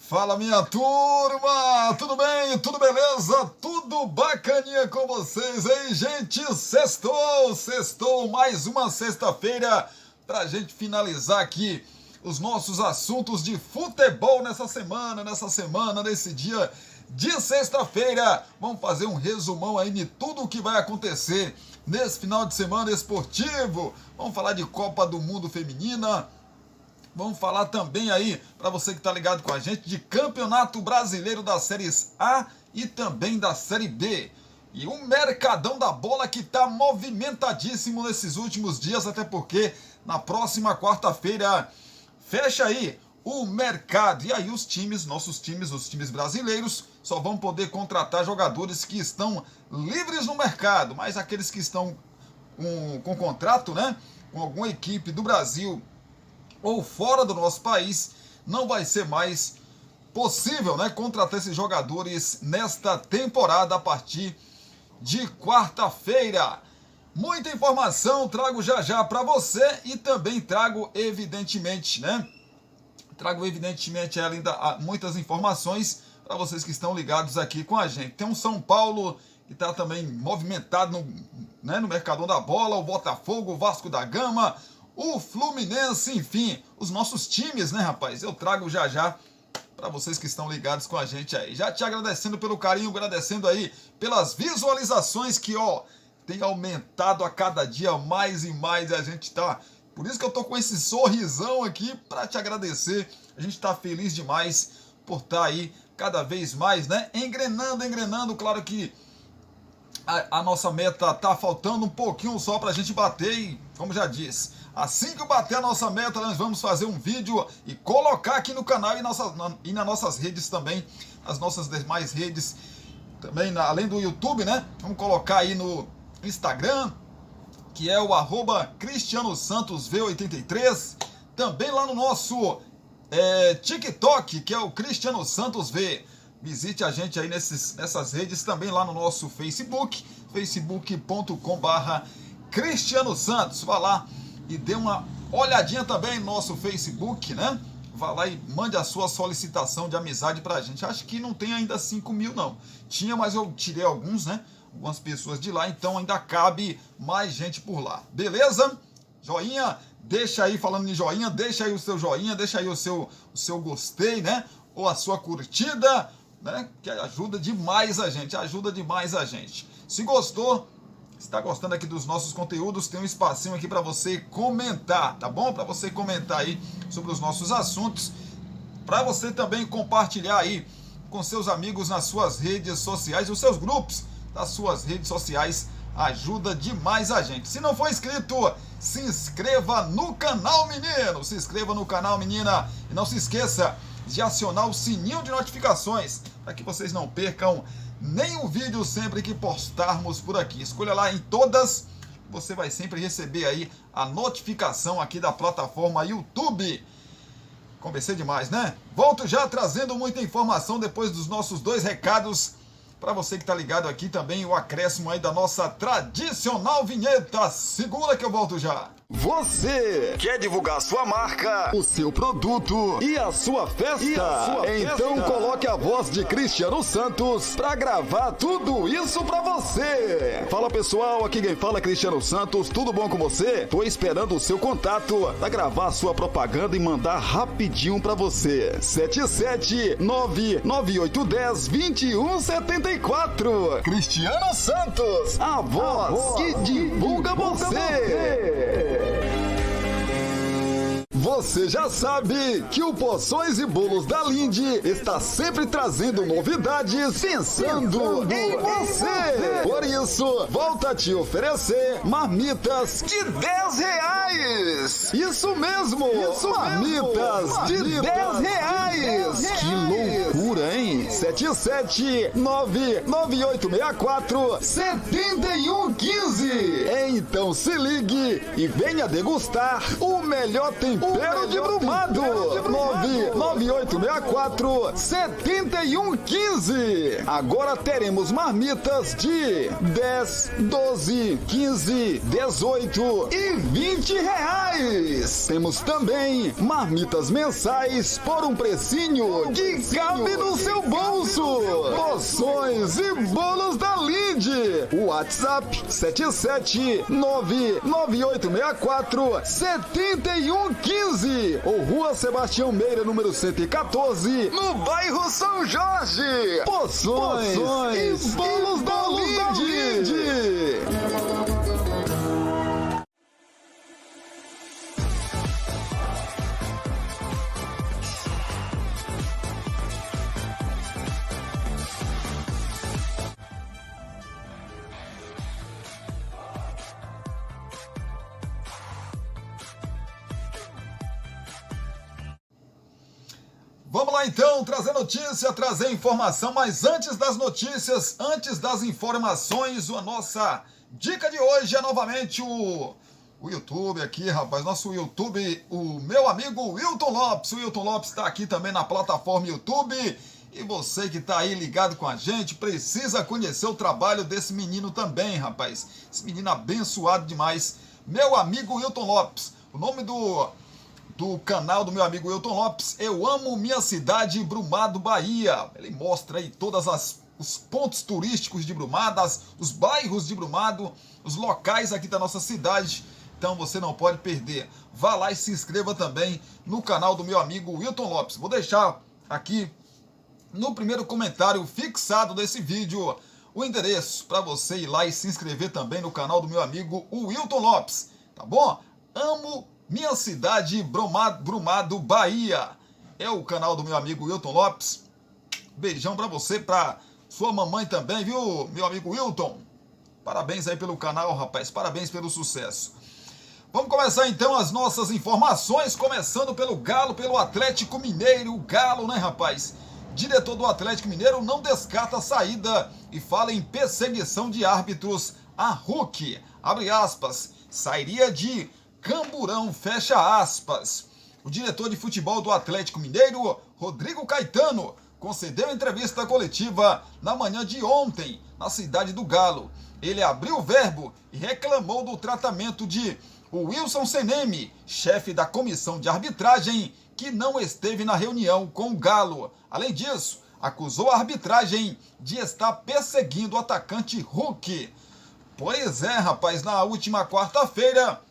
Fala, minha turma! Tudo bem? Tudo beleza? Tudo bacaninha com vocês aí, gente? Sextou, mais uma sexta-feira pra gente finalizar aqui os nossos assuntos de futebol nessa semana, nesse dia de sexta-feira. Vamos fazer um resumão aí de tudo o que vai acontecer nesse final de semana esportivo. Vamos falar de Copa do Mundo Feminina. Vamos falar também aí, para você que está ligado com a gente, de Campeonato Brasileiro das Séries A e também da Série B. E o mercadão da bola que está movimentadíssimo nesses últimos dias, até porque na próxima quarta-feira fecha aí o mercado. E aí os times, os times brasileiros, só vão poder contratar jogadores que estão livres no mercado. Mas aqueles que estão com contrato, né, com alguma equipe do Brasil ou fora do nosso país, não vai ser mais possível, né, contratar esses jogadores nesta temporada a partir de quarta-feira. Muita informação trago já para você e também trago evidentemente ainda muitas informações para vocês que estão ligados aqui com a gente. Tem um São Paulo que está também movimentado no mercadão da bola, o Botafogo, o Vasco da Gama, o Fluminense, enfim, os nossos times, né, rapaz? Eu trago já para vocês que estão ligados com a gente aí. Já te agradecendo pelo carinho, agradecendo aí pelas visualizações que, tem aumentado a cada dia mais e mais. A gente tá... Por isso que eu tô com esse sorrisão aqui para te agradecer. A gente tá feliz demais por estar aí cada vez mais, né? Engrenando. Claro que a nossa meta tá faltando um pouquinho só pra gente bater e, como já disse, assim que eu bater a nossa meta, nós vamos fazer um vídeo e colocar aqui no canal e nas nossas redes também, as nossas demais redes, também além do YouTube, né? Vamos colocar aí no Instagram, que é o @CristianoSantosV83, também lá no nosso TikTok, que é o Cristiano Santos V. Visite a gente aí nessas redes, também lá no nosso Facebook, facebook.com/Cristiano Santos. Vá lá e dê uma olhadinha também no nosso Facebook, né? Vá lá e mande a sua solicitação de amizade pra gente. Acho que não tem ainda 5.000 não. Tinha, mas eu tirei alguns, né? Algumas pessoas de lá, então ainda cabe mais gente por lá. Beleza? Joinha, deixa aí, falando em joinha, deixa aí o seu joinha, deixa aí o seu gostei, né? Ou a sua curtida, né? Que ajuda demais a gente, Se gostou, está gostando aqui dos nossos conteúdos, tem um espacinho aqui para você comentar, tá bom? Para você comentar aí sobre os nossos assuntos, para você também compartilhar aí com seus amigos nas suas redes sociais, os seus grupos das suas redes sociais, ajuda demais a gente. Se não for inscrito, se inscreva no canal, menino, se inscreva no canal, menina, e não se esqueça de acionar o sininho de notificações, para que vocês não percam nenhum vídeo sempre que postarmos por aqui. Escolha lá em todas, você vai sempre receber aí a notificação aqui da plataforma YouTube. Conversei demais, né? Volto já trazendo muita informação depois dos nossos 2 recados. Para você que tá ligado aqui também, o acréscimo aí da nossa tradicional vinheta. Segura que eu volto já. Você quer divulgar sua marca, o seu produto e a sua festa? Então coloque a voz de Cristiano Santos para gravar tudo isso para você. Fala pessoal, aqui quem fala é Cristiano Santos, tudo bom com você? Tô esperando o seu contato para gravar a sua propaganda e mandar rapidinho para você. 77998102174. Cristiano Santos, a voz que divulga você. Você já sabe que o Porções e Bolos da Lindy está sempre trazendo novidades pensando em você. Por isso, volta a te oferecer marmitas de R$10. Isso mesmo, marmitas de R$10. Que loucura, hein? 77998647115. Então se ligue e venha degustar o melhor tempero de Brumado. 998647115. Agora teremos marmitas de 10, 12, 15, 18 e 20 reais. Temos também marmitas mensais por um precinho que cabe no seu bolso. Poções e bolos da Lide. WhatsApp 77998647115 ou Rua Sebastião Meira, número 114, no bairro São Jorge. Poções e bolos da Lide. Vamos lá então, trazer notícia, trazer informação, mas antes das notícias, antes das informações, a nossa dica de hoje é novamente o YouTube aqui, rapaz, nosso YouTube, o meu amigo Wilton Lopes. O Wilton Lopes está aqui também na plataforma YouTube e você que está aí ligado com a gente precisa conhecer o trabalho desse menino também, rapaz. Esse menino abençoado demais, meu amigo Wilton Lopes. O nome do canal do meu amigo Wilton Lopes, Eu Amo Minha Cidade, Brumado, Bahia. Ele mostra aí todos os pontos turísticos de Brumado, os bairros de Brumado, os locais aqui da nossa cidade. Então você não pode perder. Vá lá e se inscreva também no canal do meu amigo Wilton Lopes. Vou deixar aqui no primeiro comentário fixado desse vídeo o endereço para você ir lá e se inscrever também no canal do meu amigo Wilton Lopes. Tá bom? Amo Minha Cidade, Brumado, Bahia. É o canal do meu amigo Wilton Lopes. Beijão pra você, pra sua mamãe também, viu, meu amigo Wilton? Parabéns aí pelo canal, rapaz. Parabéns pelo sucesso. Vamos começar então as nossas informações, começando pelo Galo, pelo Atlético Mineiro. O Galo, né, rapaz? Diretor do Atlético Mineiro não descarta a saída e fala em perseguição de árbitros a Hulk. Abre aspas. Sairia de Camburão, fecha aspas. O diretor de futebol do Atlético Mineiro, Rodrigo Caetano, concedeu entrevista coletiva na manhã de ontem, na cidade do Galo. Ele abriu o verbo e reclamou do tratamento de Wilson Seneme, chefe da comissão de arbitragem, que não esteve na reunião com o Galo. Além disso, acusou a arbitragem de estar perseguindo o atacante Hulk. Pois é, rapaz, na última quarta-feira,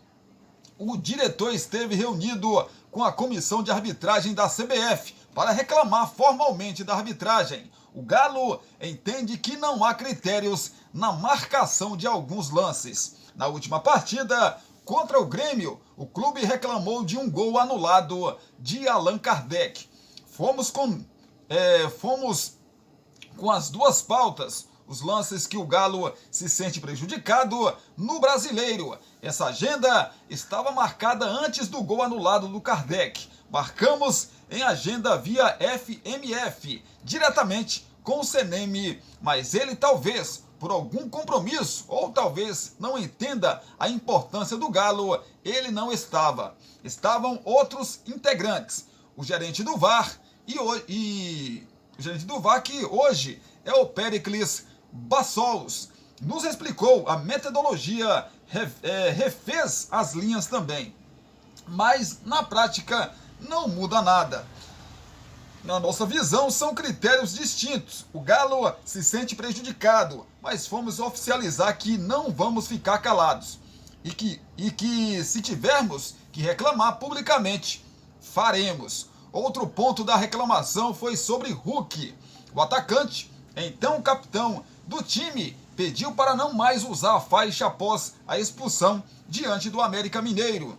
o diretor esteve reunido com a comissão de arbitragem da CBF para reclamar formalmente da arbitragem. O Galo entende que não há critérios na marcação de alguns lances. Na última partida, contra o Grêmio, o clube reclamou de um gol anulado de Allan Kardec. Fomos com as duas pautas, os lances que o Galo se sente prejudicado no Brasileiro. Essa agenda estava marcada antes do gol anulado do Kardec. Marcamos em agenda via FMF, diretamente com o Seneme, mas ele talvez, por algum compromisso, ou talvez não entenda a importância do Galo, ele não estava. Estavam outros integrantes. O gerente do VAR o gerente do VAR, que hoje é o Péricles Bassols, nos explicou a metodologia, refez as linhas também. Mas na prática não muda nada. Na nossa visão, são critérios distintos. O Galo se sente prejudicado, mas fomos oficializar que não vamos ficar calados. E que se tivermos que reclamar publicamente, faremos. Outro ponto da reclamação foi sobre Hulk. O atacante, então capitão do time, pediu para não mais usar a faixa após a expulsão diante do América Mineiro.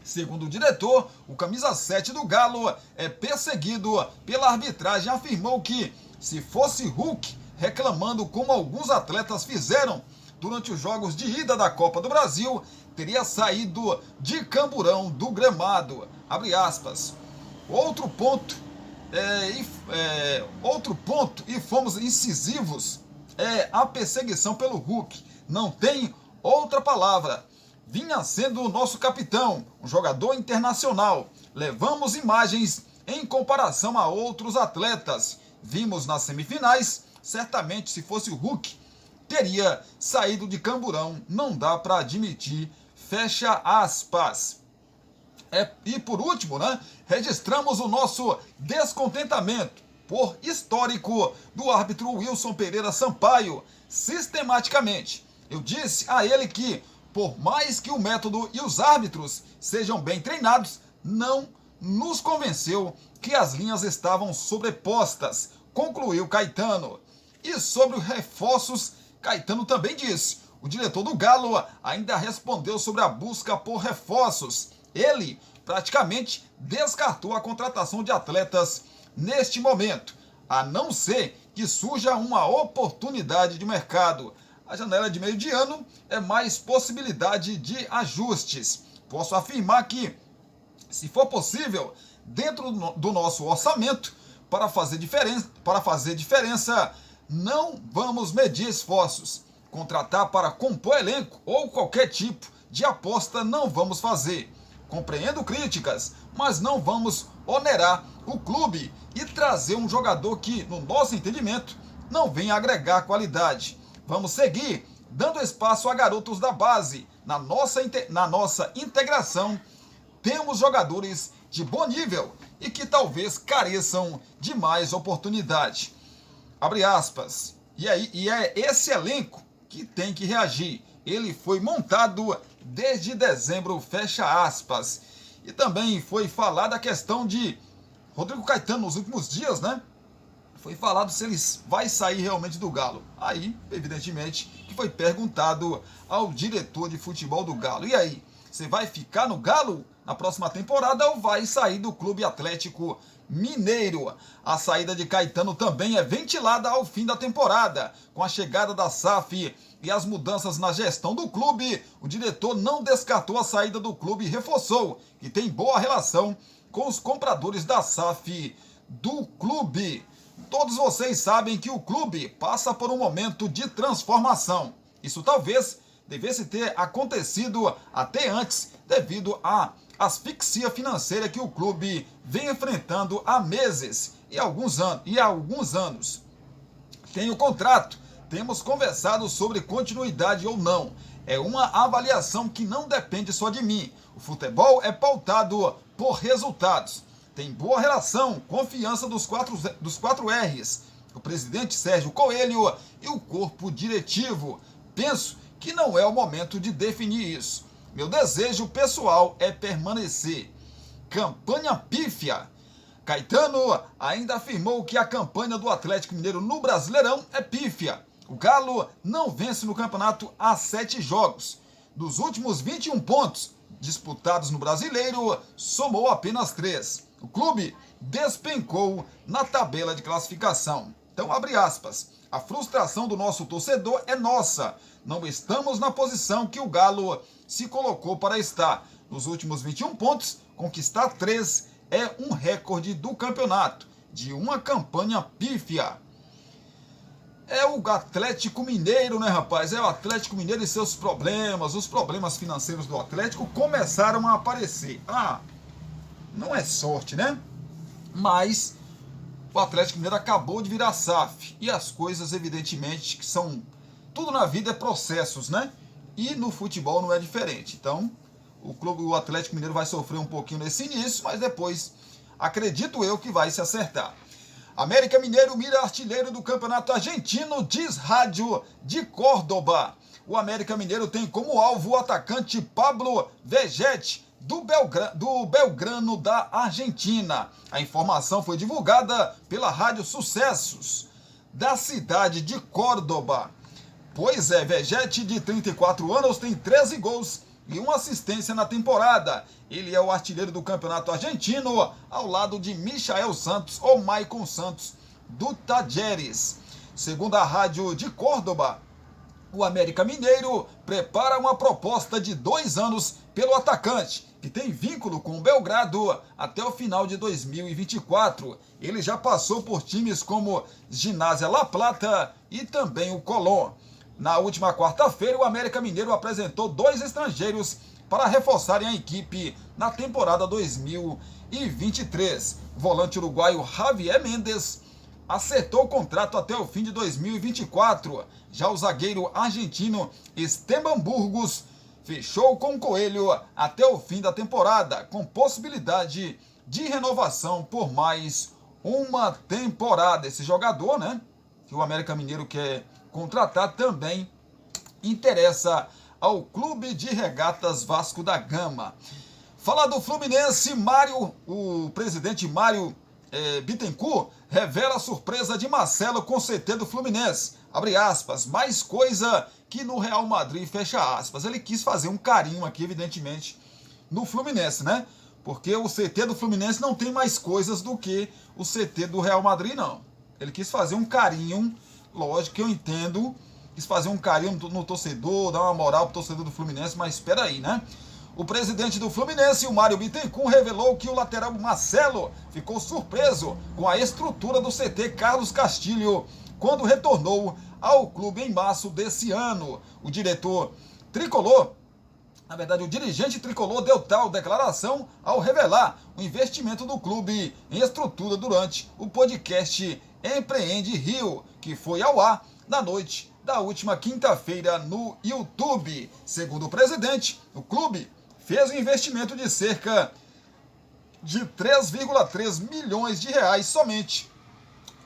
Segundo o diretor, o camisa 7 do Galo é perseguido pela arbitragem. Afirmou que, se fosse Hulk reclamando como alguns atletas fizeram durante os jogos de ida da Copa do Brasil, teria saído de Camburão do gramado. Abre aspas. Outro ponto Outro ponto, e fomos incisivos, é a perseguição pelo Hulk. Não tem outra palavra. Vinha sendo o nosso capitão, um jogador internacional. Levamos imagens em comparação a outros atletas. Vimos nas semifinais, certamente se fosse o Hulk, teria saído de camburão. Não dá para admitir. Fecha aspas. E por último, registramos o nosso descontentamento por histórico do árbitro Wilson Pereira Sampaio, sistematicamente. Eu disse a ele que, por mais que o método e os árbitros sejam bem treinados, não nos convenceu que as linhas estavam sobrepostas, concluiu Caetano. E sobre os reforços, Caetano também disse. O diretor do Galo ainda respondeu sobre a busca por reforços. Ele praticamente descartou a contratação de atletas neste momento, a não ser que surja uma oportunidade de mercado. A janela de meio de ano é mais possibilidade de ajustes. Posso afirmar que, se for possível, dentro do nosso orçamento, para fazer diferença, não vamos medir esforços. Contratar para compor elenco ou qualquer tipo de aposta não vamos fazer. Compreendo críticas, mas não vamos onerar o clube e trazer um jogador que, no nosso entendimento, não vem agregar qualidade. Vamos seguir dando espaço a garotos da base. Na nossa integração, temos jogadores de bom nível e que talvez careçam de mais oportunidade. Abre aspas. E é esse elenco que tem que reagir. Ele foi montado desde dezembro, fecha aspas. E também foi falada a questão de Rodrigo Caetano nos últimos dias, Foi falado se ele vai sair realmente do Galo. Aí, evidentemente, que foi perguntado ao diretor de futebol do Galo. E aí, você vai ficar no Galo na próxima temporada ou vai sair do Clube Atlético Mineiro? A saída de Caetano também é ventilada ao fim da temporada. Com a chegada da SAF e as mudanças na gestão do clube, o diretor não descartou a saída do clube e reforçou que tem boa relação com os compradores da SAF do clube. Todos vocês sabem que o clube passa por um momento de transformação. Isso talvez devesse ter acontecido até antes, devido à asfixia financeira que o clube vem enfrentando há meses e há alguns anos. Tem o contrato, temos conversado sobre continuidade ou não. É uma avaliação que não depende só de mim. O futebol é pautado por resultados. Tem boa relação, confiança dos quatro R's, o presidente Sérgio Coelho e o corpo diretivo. Penso que não é o momento de definir isso. Meu desejo pessoal é permanecer. Campanha pífia. Caetano ainda afirmou que a campanha do Atlético Mineiro no Brasileirão é pífia. O Galo não vence no campeonato há 7 jogos. Dos últimos 21 pontos disputados no Brasileiro, somou apenas 3. O clube despencou na tabela de classificação. Então, abre aspas. A frustração do nosso torcedor é nossa. Não estamos na posição que o Galo se colocou para estar. Nos últimos 21 pontos, conquistar 3 é um recorde do campeonato, de uma campanha pífia. É o Atlético Mineiro, rapaz? É o Atlético Mineiro e seus problemas. Os problemas financeiros do Atlético começaram a aparecer. Não é sorte, Mas o Atlético Mineiro acabou de virar SAF. E as coisas, evidentemente, que são... Tudo na vida é processos, E no futebol não é diferente. Então, o Atlético Mineiro vai sofrer um pouquinho nesse início, mas depois, acredito eu, que vai se acertar. América Mineiro mira artilheiro do Campeonato Argentino, diz Rádio de Córdoba. O América Mineiro tem como alvo o atacante Pablo Vegetti, do Belgrano da Argentina. A informação foi divulgada pela Rádio Sucessos, da cidade de Córdoba. Pois é, Vegetti, de 34 anos, tem 13 gols e uma assistência na temporada. Ele é o artilheiro do Campeonato Argentino, ao lado de Michael Santos ou Maicon Santos, do Tajeres. Segundo a Rádio de Córdoba, o América Mineiro prepara uma proposta de 2 anos pelo atacante, que tem vínculo com o Belgrado até o final de 2024. Ele já passou por times como Ginásio La Plata e também o Colón. Na última quarta-feira, o América Mineiro apresentou 2 estrangeiros para reforçarem a equipe na temporada 2023. O volante uruguaio Javier Mendes acertou o contrato até o fim de 2024. Já o zagueiro argentino Esteban Burgos fechou com o Coelho até o fim da temporada, com possibilidade de renovação por mais uma temporada. Esse jogador, né, que o América Mineiro quer contratar, também interessa ao Clube de Regatas Vasco da Gama. Falar do Fluminense, o presidente Mário Bittencourt revela a surpresa de Marcelo com o CT do Fluminense. Abre aspas, mais coisa que no Real Madrid, fecha aspas. Ele quis fazer um carinho aqui, evidentemente, no Fluminense, né? Porque o CT do Fluminense não tem mais coisas do que o CT do Real Madrid, não. Ele quis fazer um carinho, lógico que eu entendo, quis fazer um carinho no torcedor, dar uma moral pro torcedor do Fluminense, mas espera aí, né? O presidente do Fluminense, o Mário Bittencourt, revelou que o lateral Marcelo ficou surpreso com a estrutura do CT Carlos Castilho quando retornou ao clube em março desse ano. O diretor tricolor, na verdade o dirigente tricolor, deu tal declaração ao revelar o investimento do clube em estrutura durante o podcast Empreende Rio, que foi ao ar na noite da última quinta-feira no YouTube. Segundo o presidente, o clube fez um investimento de cerca de 3,3 milhões de reais somente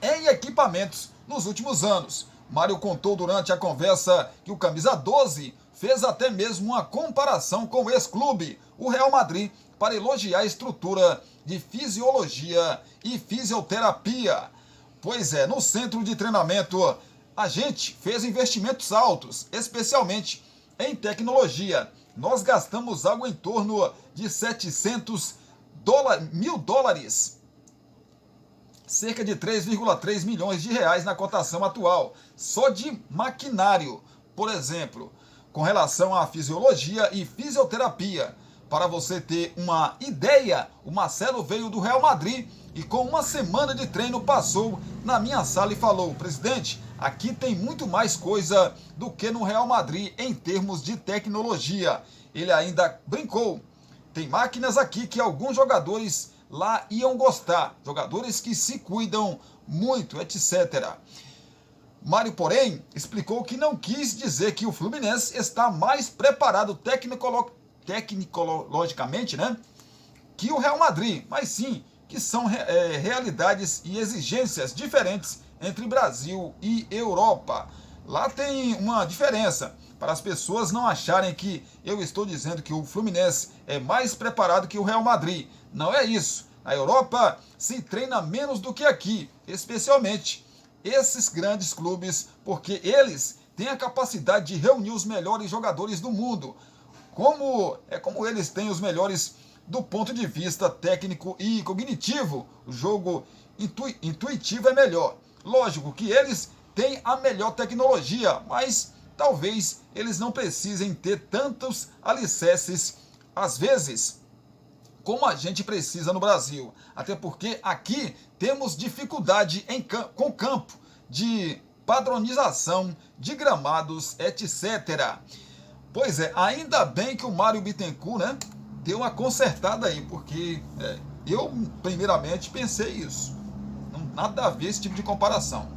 em equipamentos nos últimos anos. Mário contou durante a conversa que o camisa 12 fez até mesmo uma comparação com o ex-clube, o Real Madrid, para elogiar a estrutura de fisiologia e fisioterapia. Pois é, no centro de treinamento, a gente fez investimentos altos, especialmente em tecnologia. Nós gastamos algo em torno de 700 mil dólares, cerca de 3,3 milhões de reais na cotação atual, só de maquinário, por exemplo, com relação à fisiologia e fisioterapia. Para você ter uma ideia, o Marcelo veio do Real Madrid e com uma semana de treino passou na minha sala e falou: presidente, aqui tem muito mais coisa do que no Real Madrid em termos de tecnologia. Ele ainda brincou: tem máquinas aqui que alguns jogadores lá iam gostar, jogadores que se cuidam muito, etc. Mário, porém, explicou que não quis dizer que o Fluminense está mais preparado tecnologicamente, né, que o Real Madrid, mas sim que são realidades e exigências diferentes entre Brasil e Europa. Lá tem uma diferença, para as pessoas não acharem que eu estou dizendo que o Fluminense é mais preparado que o Real Madrid. Não é isso. Na Europa se treina menos do que aqui, especialmente esses grandes clubes, porque eles têm a capacidade de reunir os melhores jogadores do mundo. Como eles têm os melhores do ponto de vista técnico e cognitivo, o jogo intuitivo é melhor. Lógico que eles têm a melhor tecnologia, mas talvez eles não precisem ter tantos alicerces, às vezes, como a gente precisa no Brasil. Até porque aqui temos dificuldade com campo, de padronização, de gramados, etc. Pois é, ainda bem que o Mário Bittencourt, né, deu uma consertada aí, porque eu primeiramente pensei isso. Não, nada a ver esse tipo de comparação.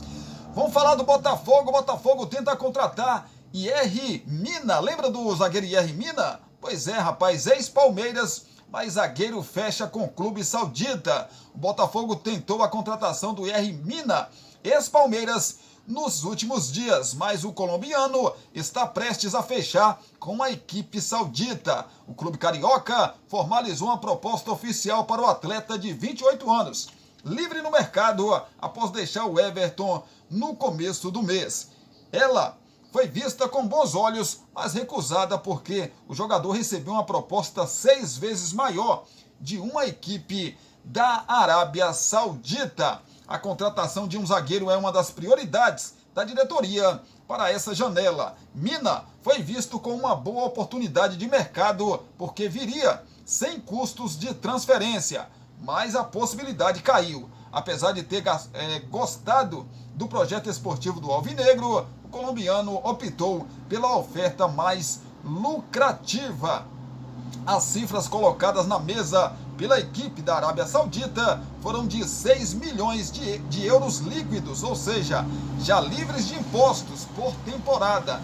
Vamos falar do Botafogo. O Botafogo tenta contratar Yerry Mina. Lembra do zagueiro Yerry Mina? Pois é, rapaz, ex-Palmeiras, mas zagueiro fecha com o clube saudita. O Botafogo tentou a contratação do Yerry Mina, ex-Palmeiras, nos últimos dias, mas o colombiano está prestes a fechar com a equipe saudita. O clube carioca formalizou uma proposta oficial para o atleta de 28 anos, livre no mercado após deixar o Everton no começo do mês. Ela foi vista com bons olhos, mas recusada porque o jogador recebeu uma proposta 6 vezes maior de uma equipe da Arábia Saudita. A contratação de um zagueiro é uma das prioridades da diretoria para essa janela. Mina foi visto como uma boa oportunidade de mercado porque viria sem custos de transferência, mas a possibilidade caiu. Apesar de ter gostado do projeto esportivo do Alvinegro, o colombiano optou pela oferta mais lucrativa. As cifras colocadas na mesa pela equipe da Arábia Saudita foram de 6 milhões de euros líquidos, ou seja, já livres de impostos por temporada.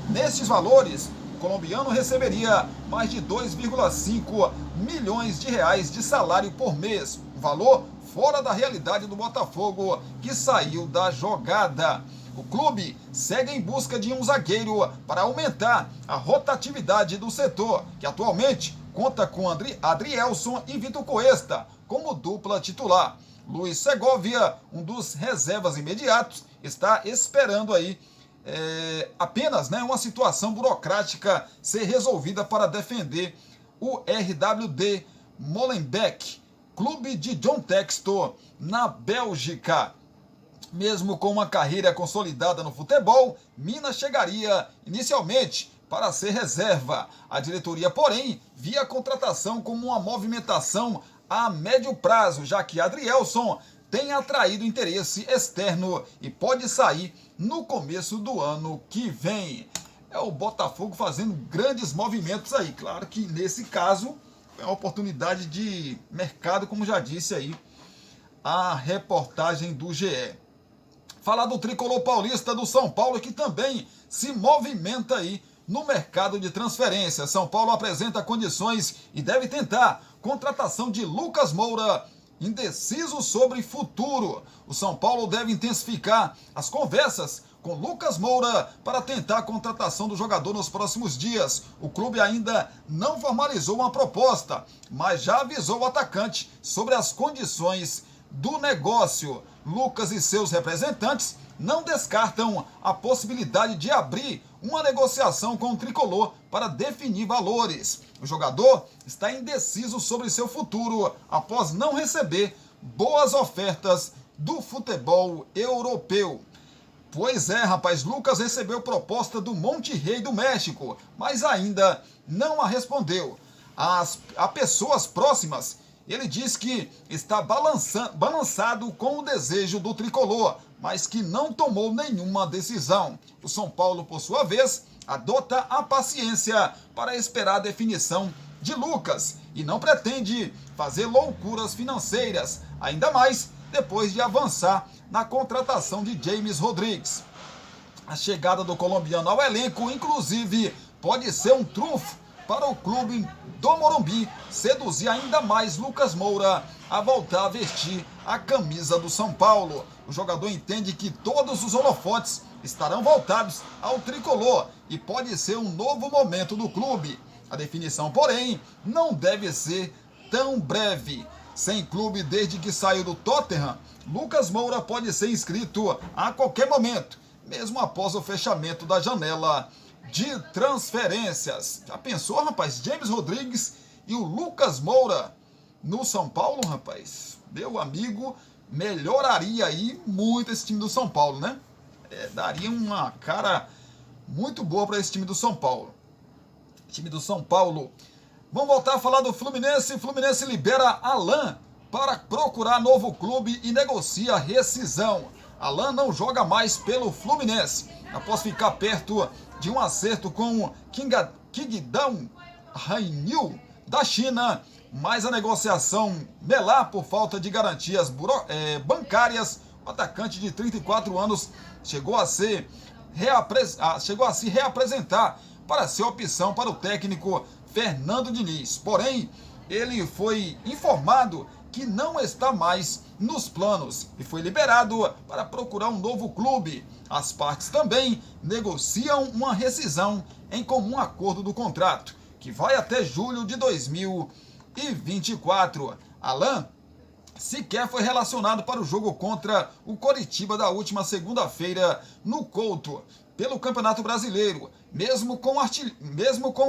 Nesses valores, o colombiano receberia mais de 2,5 milhões de reais de salário por mês, um valor fora da realidade do Botafogo, que saiu da jogada. O clube segue em busca de um zagueiro para aumentar a rotatividade do setor, que atualmente conta com Adrielson e Vitor Cuesta como dupla titular. Luiz Segovia, um dos reservas imediatos, está esperando aí apenas uma situação burocrática ser resolvida para defender o RWD Molenbeek, clube de John Textor, na Bélgica. Mesmo com uma carreira consolidada no futebol, Mina chegaria inicialmente para ser reserva. A diretoria, porém, via a contratação como uma movimentação a médio prazo, já que Adrielson tem atraído interesse externo e pode sair no começo do ano que vem. É o Botafogo fazendo grandes movimentos aí. Claro que nesse caso é uma oportunidade de mercado, como já disse aí a reportagem do GE. Falar do tricolor paulista do São Paulo, que também se movimenta aí no mercado de transferência. São Paulo apresenta condições e deve tentar contratação de Lucas Moura, indeciso sobre futuro. O São Paulo deve intensificar as conversas com Lucas Moura para tentar a contratação do jogador nos próximos dias. O clube ainda não formalizou uma proposta, mas já avisou o atacante sobre as condições do negócio. Lucas e seus representantes não descartam a possibilidade de abrir uma negociação com o tricolor para definir valores. O jogador está indeciso sobre seu futuro após não receber boas ofertas do futebol europeu. Pois é, rapaz, Lucas recebeu proposta do Monterrey do México, mas ainda não a respondeu. A pessoas próximas, ele diz que está balançado com o desejo do tricolor, mas que não tomou nenhuma decisão. O São Paulo, por sua vez, adota a paciência para esperar a definição de Lucas e não pretende fazer loucuras financeiras, ainda mais depois de avançar na contratação de James Rodrigues. A chegada do colombiano ao elenco, inclusive, pode ser um trunfo para o clube do Morumbi seduzir ainda mais Lucas Moura a voltar a vestir a camisa do São Paulo. O jogador entende que todos os holofotes estarão voltados ao tricolor e pode ser um novo momento do clube. A definição, porém, não deve ser tão breve. Sem clube desde que saiu do Tottenham, Lucas Moura pode ser inscrito a qualquer momento, mesmo após o fechamento da janela de transferências. Já pensou, rapaz? James Rodrigues e o Lucas Moura no São Paulo, rapaz? Meu amigo, melhoraria aí muito esse time do São Paulo, né? Daria uma cara muito boa para esse time do São Paulo. Time do São Paulo. Vamos voltar a falar do Fluminense. Fluminense libera Alan para procurar novo clube e negocia rescisão. Alan não joga mais pelo Fluminense. Após ficar perto de um acerto com Qingdao Hainyu da China, mas a negociação melar por falta de garantias bancárias, o atacante de 34 anos chegou a se reapresentar para ser opção para o técnico Fernando Diniz. Porém, ele foi informado que não está mais nos planos e foi liberado para procurar um novo clube. As partes também negociam uma rescisão em comum acordo do contrato, que vai até julho de 2024. Alan sequer foi relacionado para o jogo contra o Coritiba da última segunda-feira no Couto, pelo Campeonato Brasileiro, mesmo com o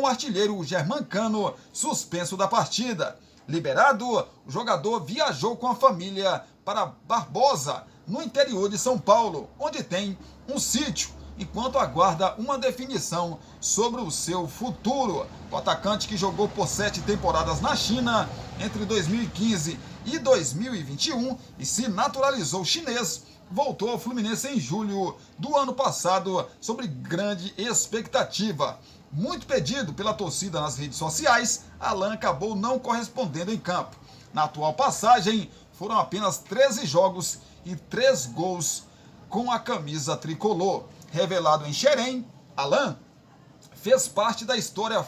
artilheiro Germancano suspenso da partida. Liberado, o jogador viajou com a família para Barbosa, no interior de São Paulo, onde tem um sítio. enquanto aguarda uma definição sobre o seu futuro. O atacante, que jogou por 7 temporadas na China entre 2015 e 2021 e se naturalizou chinês, voltou ao Fluminense em julho do ano passado sob grande expectativa. Muito pedido pela torcida nas redes sociais, Alan acabou não correspondendo em campo. Na atual passagem, foram apenas 13 jogos e 3 gols com a camisa tricolor. Revelado em Xerém, Alan fez parte da histórica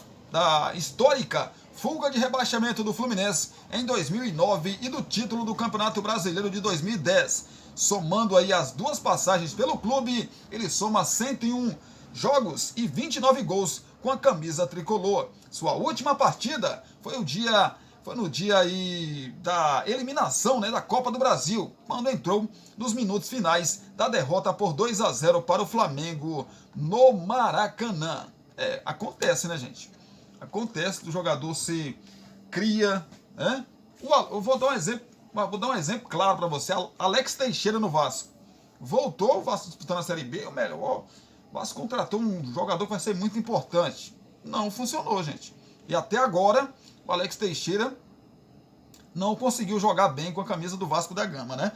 fuga de rebaixamento do Fluminense em 2009 e do título do Campeonato Brasileiro de 2010. Somando aí as 2 passagens pelo clube, ele soma 101 jogos e 29 gols com a camisa tricolor. Sua última partida foi no dia aí da eliminação, né, da Copa do Brasil, quando entrou nos minutos finais da derrota por 2-0 para o Flamengo no Maracanã. Acontece, né, gente? Acontece do jogador se cria, né? Eu vou dar um exemplo claro para você. Alex Teixeira no Vasco. Voltou, o Vasco disputando a Série B, o melhor. O Vasco contratou um jogador que vai ser muito importante. Não funcionou, gente. E até agora, o Alex Teixeira não conseguiu jogar bem com a camisa do Vasco da Gama, né?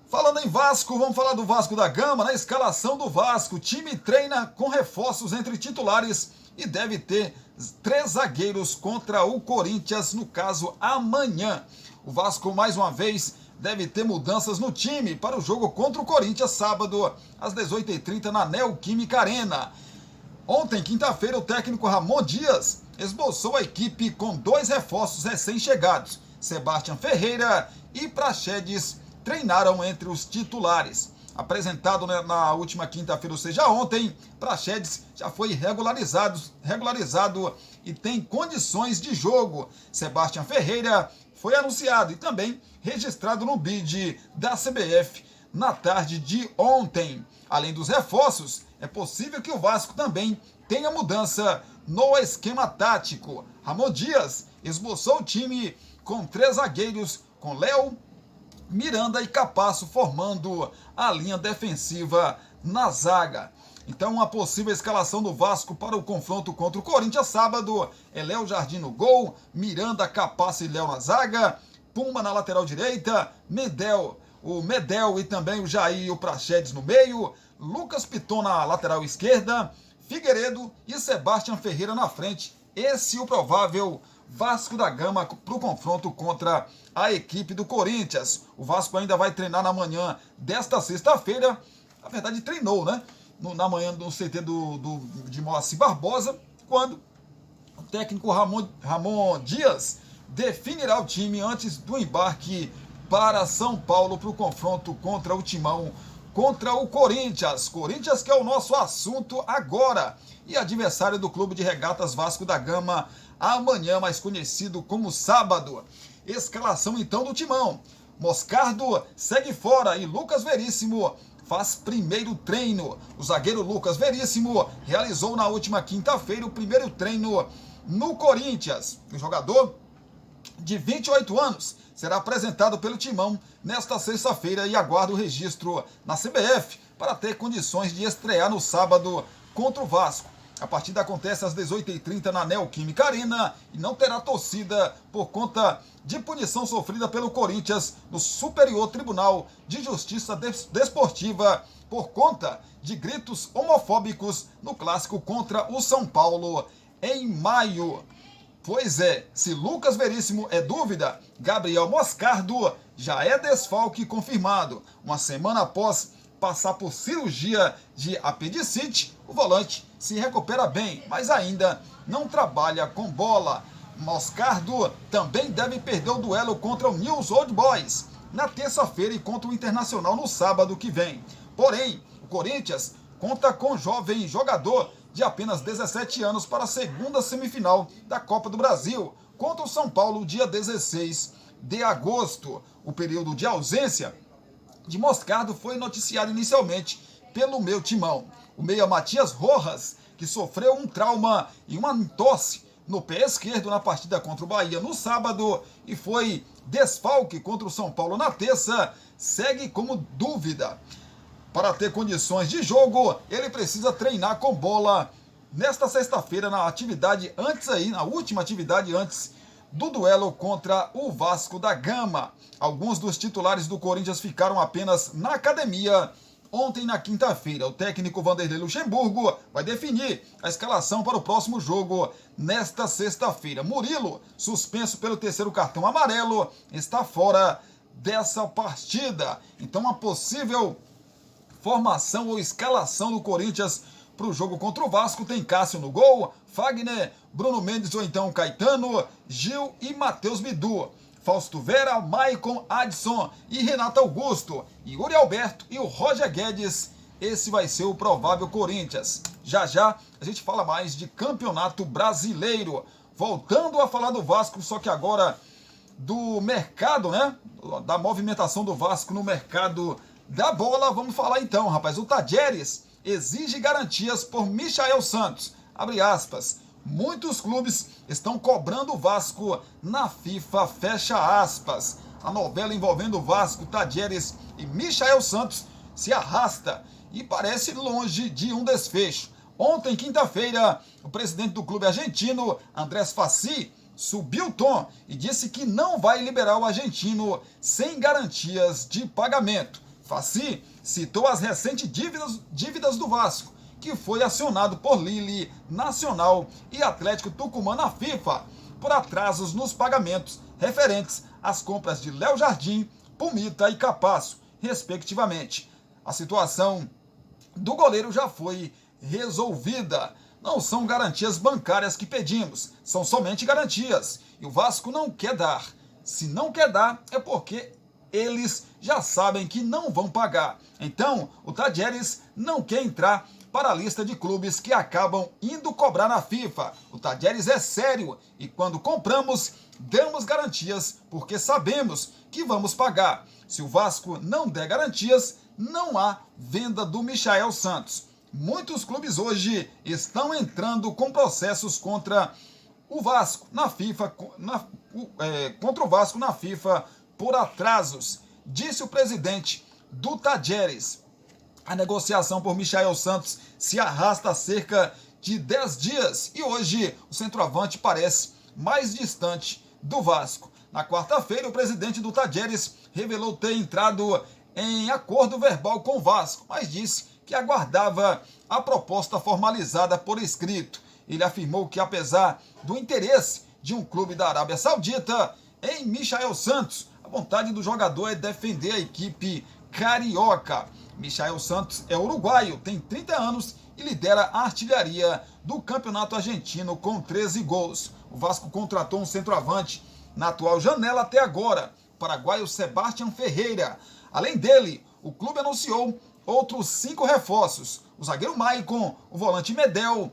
Falando em Vasco, vamos falar do Vasco da Gama. Na escalação do Vasco, o time treina com reforços entre titulares e deve ter 3 zagueiros contra o Corinthians, no caso, amanhã. O Vasco, mais uma vez, deve ter mudanças no time para o jogo contra o Corinthians, sábado, às 18h30, na Neoquímica Arena. Ontem, quinta-feira, o técnico Ramon Dias esboçou a equipe com 2 reforços recém-chegados. Sebastião Ferreira e Praxedes treinaram entre os titulares. Apresentado na última quinta-feira, ou seja, ontem, Praxedes já foi regularizado e tem condições de jogo. Sebastião Ferreira foi anunciado e também registrado no bid da CBF na tarde de ontem. Além dos reforços, é possível que o Vasco também tenha mudança no esquema tático. Ramon Dias esboçou o time com 3 zagueiros, com Léo, Miranda e Capasso formando a linha defensiva na zaga. Então, a possível escalação do Vasco para o confronto contra o Corinthians sábado é Léo Jardim no gol, Miranda, Capasso e Léo na zaga, Puma na lateral direita, o Medel e também o Jair e o Praxedes no meio, Lucas Piton na lateral esquerda, Figueiredo e Sebastião Ferreira na frente. Esse é o provável Vasco da Gama para o confronto contra a equipe do Corinthians. O Vasco ainda vai treinar na manhã desta sexta-feira. Na verdade, treinou, né? Na manhã no CT de Moacir Barbosa, quando o técnico Ramon Dias definirá o time antes do embarque para São Paulo para o confronto contra o Timão, contra o Corinthians. Corinthians, que é o nosso assunto agora, e adversário do Clube de Regatas Vasco da Gama amanhã, mais conhecido como sábado. Escalação então do Timão: Moscardo segue fora e Lucas Veríssimo faz primeiro treino. O zagueiro Lucas Veríssimo realizou na última quinta-feira o primeiro treino no Corinthians. O jogador de 28 anos será apresentado pelo Timão nesta sexta-feira e aguarda o registro na CBF para ter condições de estrear no sábado contra o Vasco. A partida acontece às 18h30 na Neoquímica Arena e não terá torcida por conta de punição sofrida pelo Corinthians no Superior Tribunal de Justiça Desportiva por conta de gritos homofóbicos no clássico contra o São Paulo em maio. Pois é, se Lucas Veríssimo é dúvida, Gabriel Moscardo já é desfalque confirmado. Uma semana após passar por cirurgia de apendicite, o volante se recupera bem, mas ainda não trabalha com bola. Moscardo também deve perder o duelo contra o News Old Boys na terça-feira e contra o Internacional no sábado que vem. Porém, o Corinthians conta com um jovem jogador de apenas 17 anos para a segunda semifinal da Copa do Brasil, contra o São Paulo, dia 16 de agosto. O período de ausência de Moscardo foi noticiado inicialmente pelo meu Timão. O meia Matias Rojas, que sofreu um trauma e uma entorse no pé esquerdo na partida contra o Bahia no sábado e foi desfalque contra o São Paulo na terça, segue como dúvida. Para ter condições de jogo, ele precisa treinar com bola nesta sexta-feira na última atividade antes do duelo contra o Vasco da Gama. Alguns dos titulares do Corinthians ficaram apenas na academia ontem, na quinta-feira. O técnico Vanderlei Luxemburgo vai definir a escalação para o próximo jogo nesta sexta-feira. Murilo, suspenso pelo terceiro cartão amarelo, está fora dessa partida. Então, a possível formação ou escalação do Corinthians para o jogo contra o Vasco tem Cássio no gol, Fagner, Bruno Mendes ou então Caetano, Gil e Matheus Bidu. Fausto Vera, Maicon, Adson e Renato Augusto, Yuri Alberto e o Roger Guedes. Esse vai ser o provável Corinthians. Já a gente fala mais de Campeonato Brasileiro. Voltando a falar do Vasco, só que agora do mercado, né? Da movimentação do Vasco no mercado da bola. Vamos falar então, rapaz. O Tadieres exige garantias por Michael Santos. Abre aspas. Muitos clubes estão cobrando o Vasco na FIFA, fecha aspas. A novela envolvendo o Vasco, Tadieres e Michael Santos se arrasta e parece longe de um desfecho. Ontem, quinta-feira, o presidente do clube argentino, Andrés Fassi, subiu o tom e disse que não vai liberar o argentino sem garantias de pagamento. Fassi citou as recentes dívidas do Vasco, que foi acionado por Lille, Nacional e Atlético Tucumã na FIFA por atrasos nos pagamentos referentes às compras de Léo Jardim, Pumita e Capasso, respectivamente. A situação do goleiro já foi resolvida. Não são garantias bancárias que pedimos, são somente garantias. E o Vasco não quer dar. Se não quer dar, é porque eles já sabem que não vão pagar. Então, o Tadieres não quer entrar para a lista de clubes que acabam indo cobrar na FIFA. O Tadieres é sério e quando compramos, damos garantias porque sabemos que vamos pagar. Se o Vasco não der garantias, não há venda do Michael Santos. Muitos clubes hoje estão entrando com processos contra o Vasco na FIFA, contra o Vasco na FIFA por atrasos, disse o presidente do Tadieres. A negociação por Michael Santos se arrasta há cerca de 10 dias e hoje o centroavante parece mais distante do Vasco. Na quarta-feira, o presidente do Tadieres revelou ter entrado em acordo verbal com o Vasco, mas disse que aguardava a proposta formalizada por escrito. Ele afirmou que, apesar do interesse de um clube da Arábia Saudita em Michael Santos, a vontade do jogador é defender a equipe carioca. Michael Santos é uruguaio, tem 30 anos e lidera a artilharia do campeonato argentino com 13 gols. O Vasco contratou um centroavante na atual janela até agora, o paraguaio Sebastián Ferreira. Além dele, o clube anunciou outros 5 reforços: o zagueiro Maicon, o volante Medel,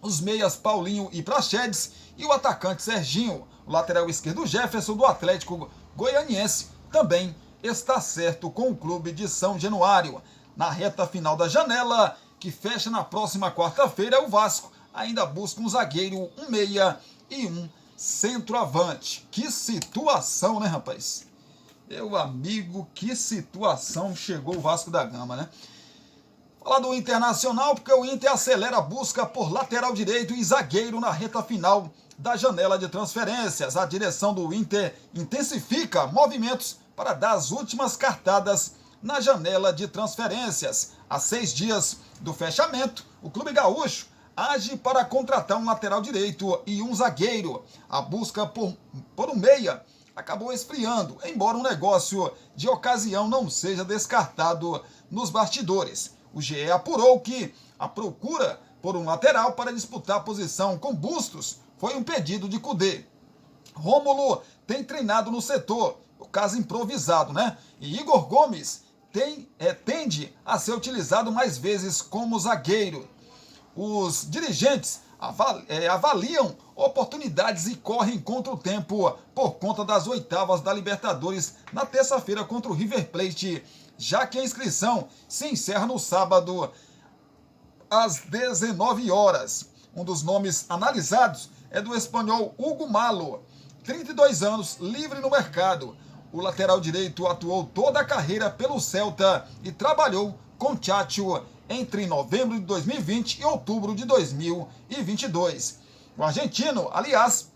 os meias Paulinho e Praxedes e o atacante Serginho. O lateral esquerdo Jefferson do Atlético Goianiense também está certo com o clube de São Januário. Na reta final da janela, que fecha na próxima quarta-feira, o Vasco ainda busca um zagueiro, um meia e um centroavante. Que situação, né, rapaz? Meu amigo, que situação chegou o Vasco da Gama, né? Falar do Internacional, porque o Inter acelera a busca por lateral direito e zagueiro na reta final da janela de transferências. A direção do Inter intensifica movimentos para dar as últimas cartadas na janela de transferências. Há 6 dias do fechamento, o clube gaúcho age para contratar um lateral direito e um zagueiro. A busca por um meia acabou esfriando, embora um negócio de ocasião não seja descartado nos bastidores. O GE apurou que a procura por um lateral para disputar a posição com Bustos foi um pedido de Cudê. Rômulo tem treinado no setor, o caso improvisado, né? E Igor Gomes tende a ser utilizado mais vezes como zagueiro. Os dirigentes avaliam oportunidades e correm contra o tempo por conta das oitavas da Libertadores na terça-feira contra o River Plate, já que a inscrição se encerra no sábado às 19 horas. Um dos nomes analisados é do espanhol Hugo Malo, 32 anos, livre no mercado. O lateral direito atuou toda a carreira pelo Celta e trabalhou com Tchatcho entre novembro de 2020 e outubro de 2022. O argentino, aliás,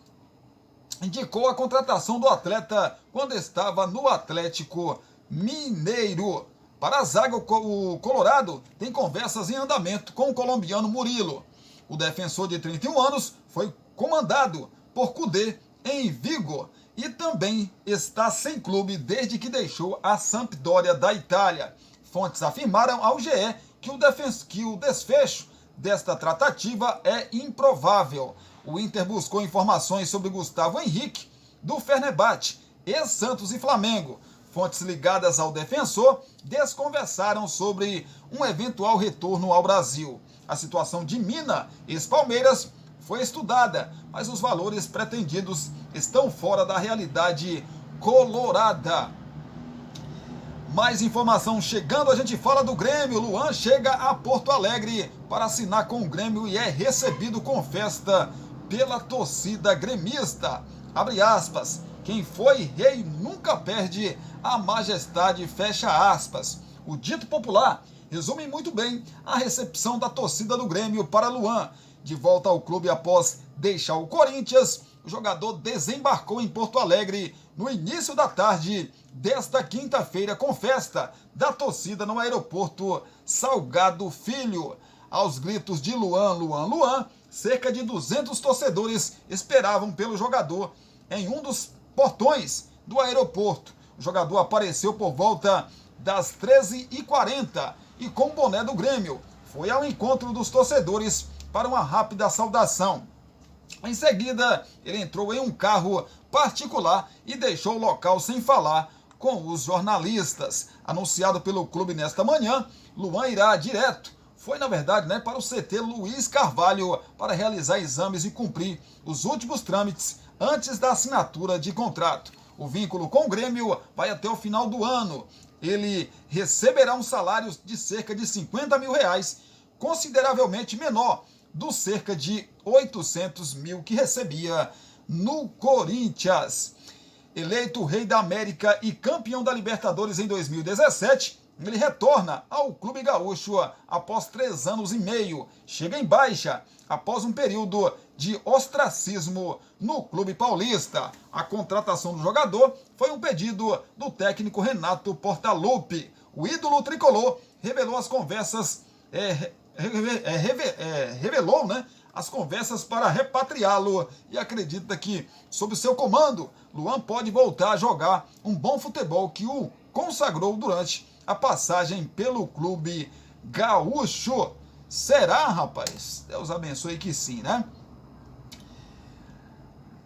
indicou a contratação do atleta quando estava no Atlético Mineiro. Para a zaga, o Colorado tem conversas em andamento com o colombiano Murilo. O defensor de 31 anos foi comandado por Kudê em Vigo e também está sem clube desde que deixou a Sampdoria da Itália. Fontes afirmaram ao GE que o desfecho desta tratativa é improvável. O Inter buscou informações sobre Gustavo Henrique, do Fenerbahçe, ex-Santos e Flamengo. Fontes ligadas ao defensor desconversaram sobre um eventual retorno ao Brasil. A situação de Mina, ex-Palmeiras, foi estudada, mas os valores pretendidos estão fora da realidade colorada. Mais informação chegando, a gente fala do Grêmio. Luan chega a Porto Alegre para assinar com o Grêmio e é recebido com festa pela torcida gremista. Abre aspas, quem foi rei nunca perde a majestade, fecha aspas. O dito popular resume muito bem a recepção da torcida do Grêmio para Luan. De volta ao clube após deixar o Corinthians, o jogador desembarcou em Porto Alegre no início da tarde desta quinta-feira com festa da torcida no aeroporto Salgado Filho. Aos gritos de Luan, Luan, Luan, cerca de 200 torcedores esperavam pelo jogador em um dos portões do aeroporto. O jogador apareceu por volta das 13h40 e com o boné do Grêmio foi ao encontro dos torcedores para uma rápida saudação. Em seguida, ele entrou em um carro particular e deixou o local sem falar com os jornalistas. Anunciado pelo clube nesta manhã, Luan irá direto, foi na verdade para o CT Luiz Carvalho para realizar exames e cumprir os últimos trâmites antes da assinatura de contrato. O vínculo com o Grêmio vai até o final do ano. Ele receberá um salário de cerca de R$50 mil, consideravelmente menor dos cerca de 800 mil que recebia no Corinthians. Eleito rei da América e campeão da Libertadores em 2017, ele retorna ao clube gaúcho após 3 anos e meio. Chega em baixa após um período de ostracismo no clube paulista. A contratação do jogador foi um pedido do técnico Renato Portaluppi. O ídolo tricolor revelou as conversas as conversas para repatriá-lo e acredita que, sob seu comando, Luan pode voltar a jogar um bom futebol que o consagrou durante a passagem pelo clube gaúcho. Será, rapaz? Deus abençoe que sim, né?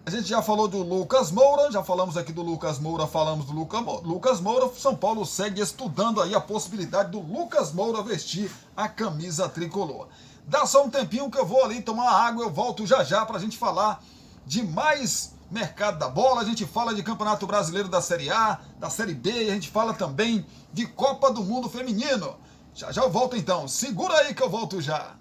A gente já falou do Lucas Moura, já falamos aqui do Lucas Moura, falamos do Lucas Moura. São Paulo segue estudando aí a possibilidade do Lucas Moura vestir a camisa tricolor. Dá só um tempinho que eu vou ali tomar uma água, eu volto já já para a gente falar de mais mercado da bola. A gente fala de Campeonato Brasileiro da Série A, da Série B, a gente fala também de Copa do Mundo Feminino. Já já eu volto então, segura aí que eu volto já.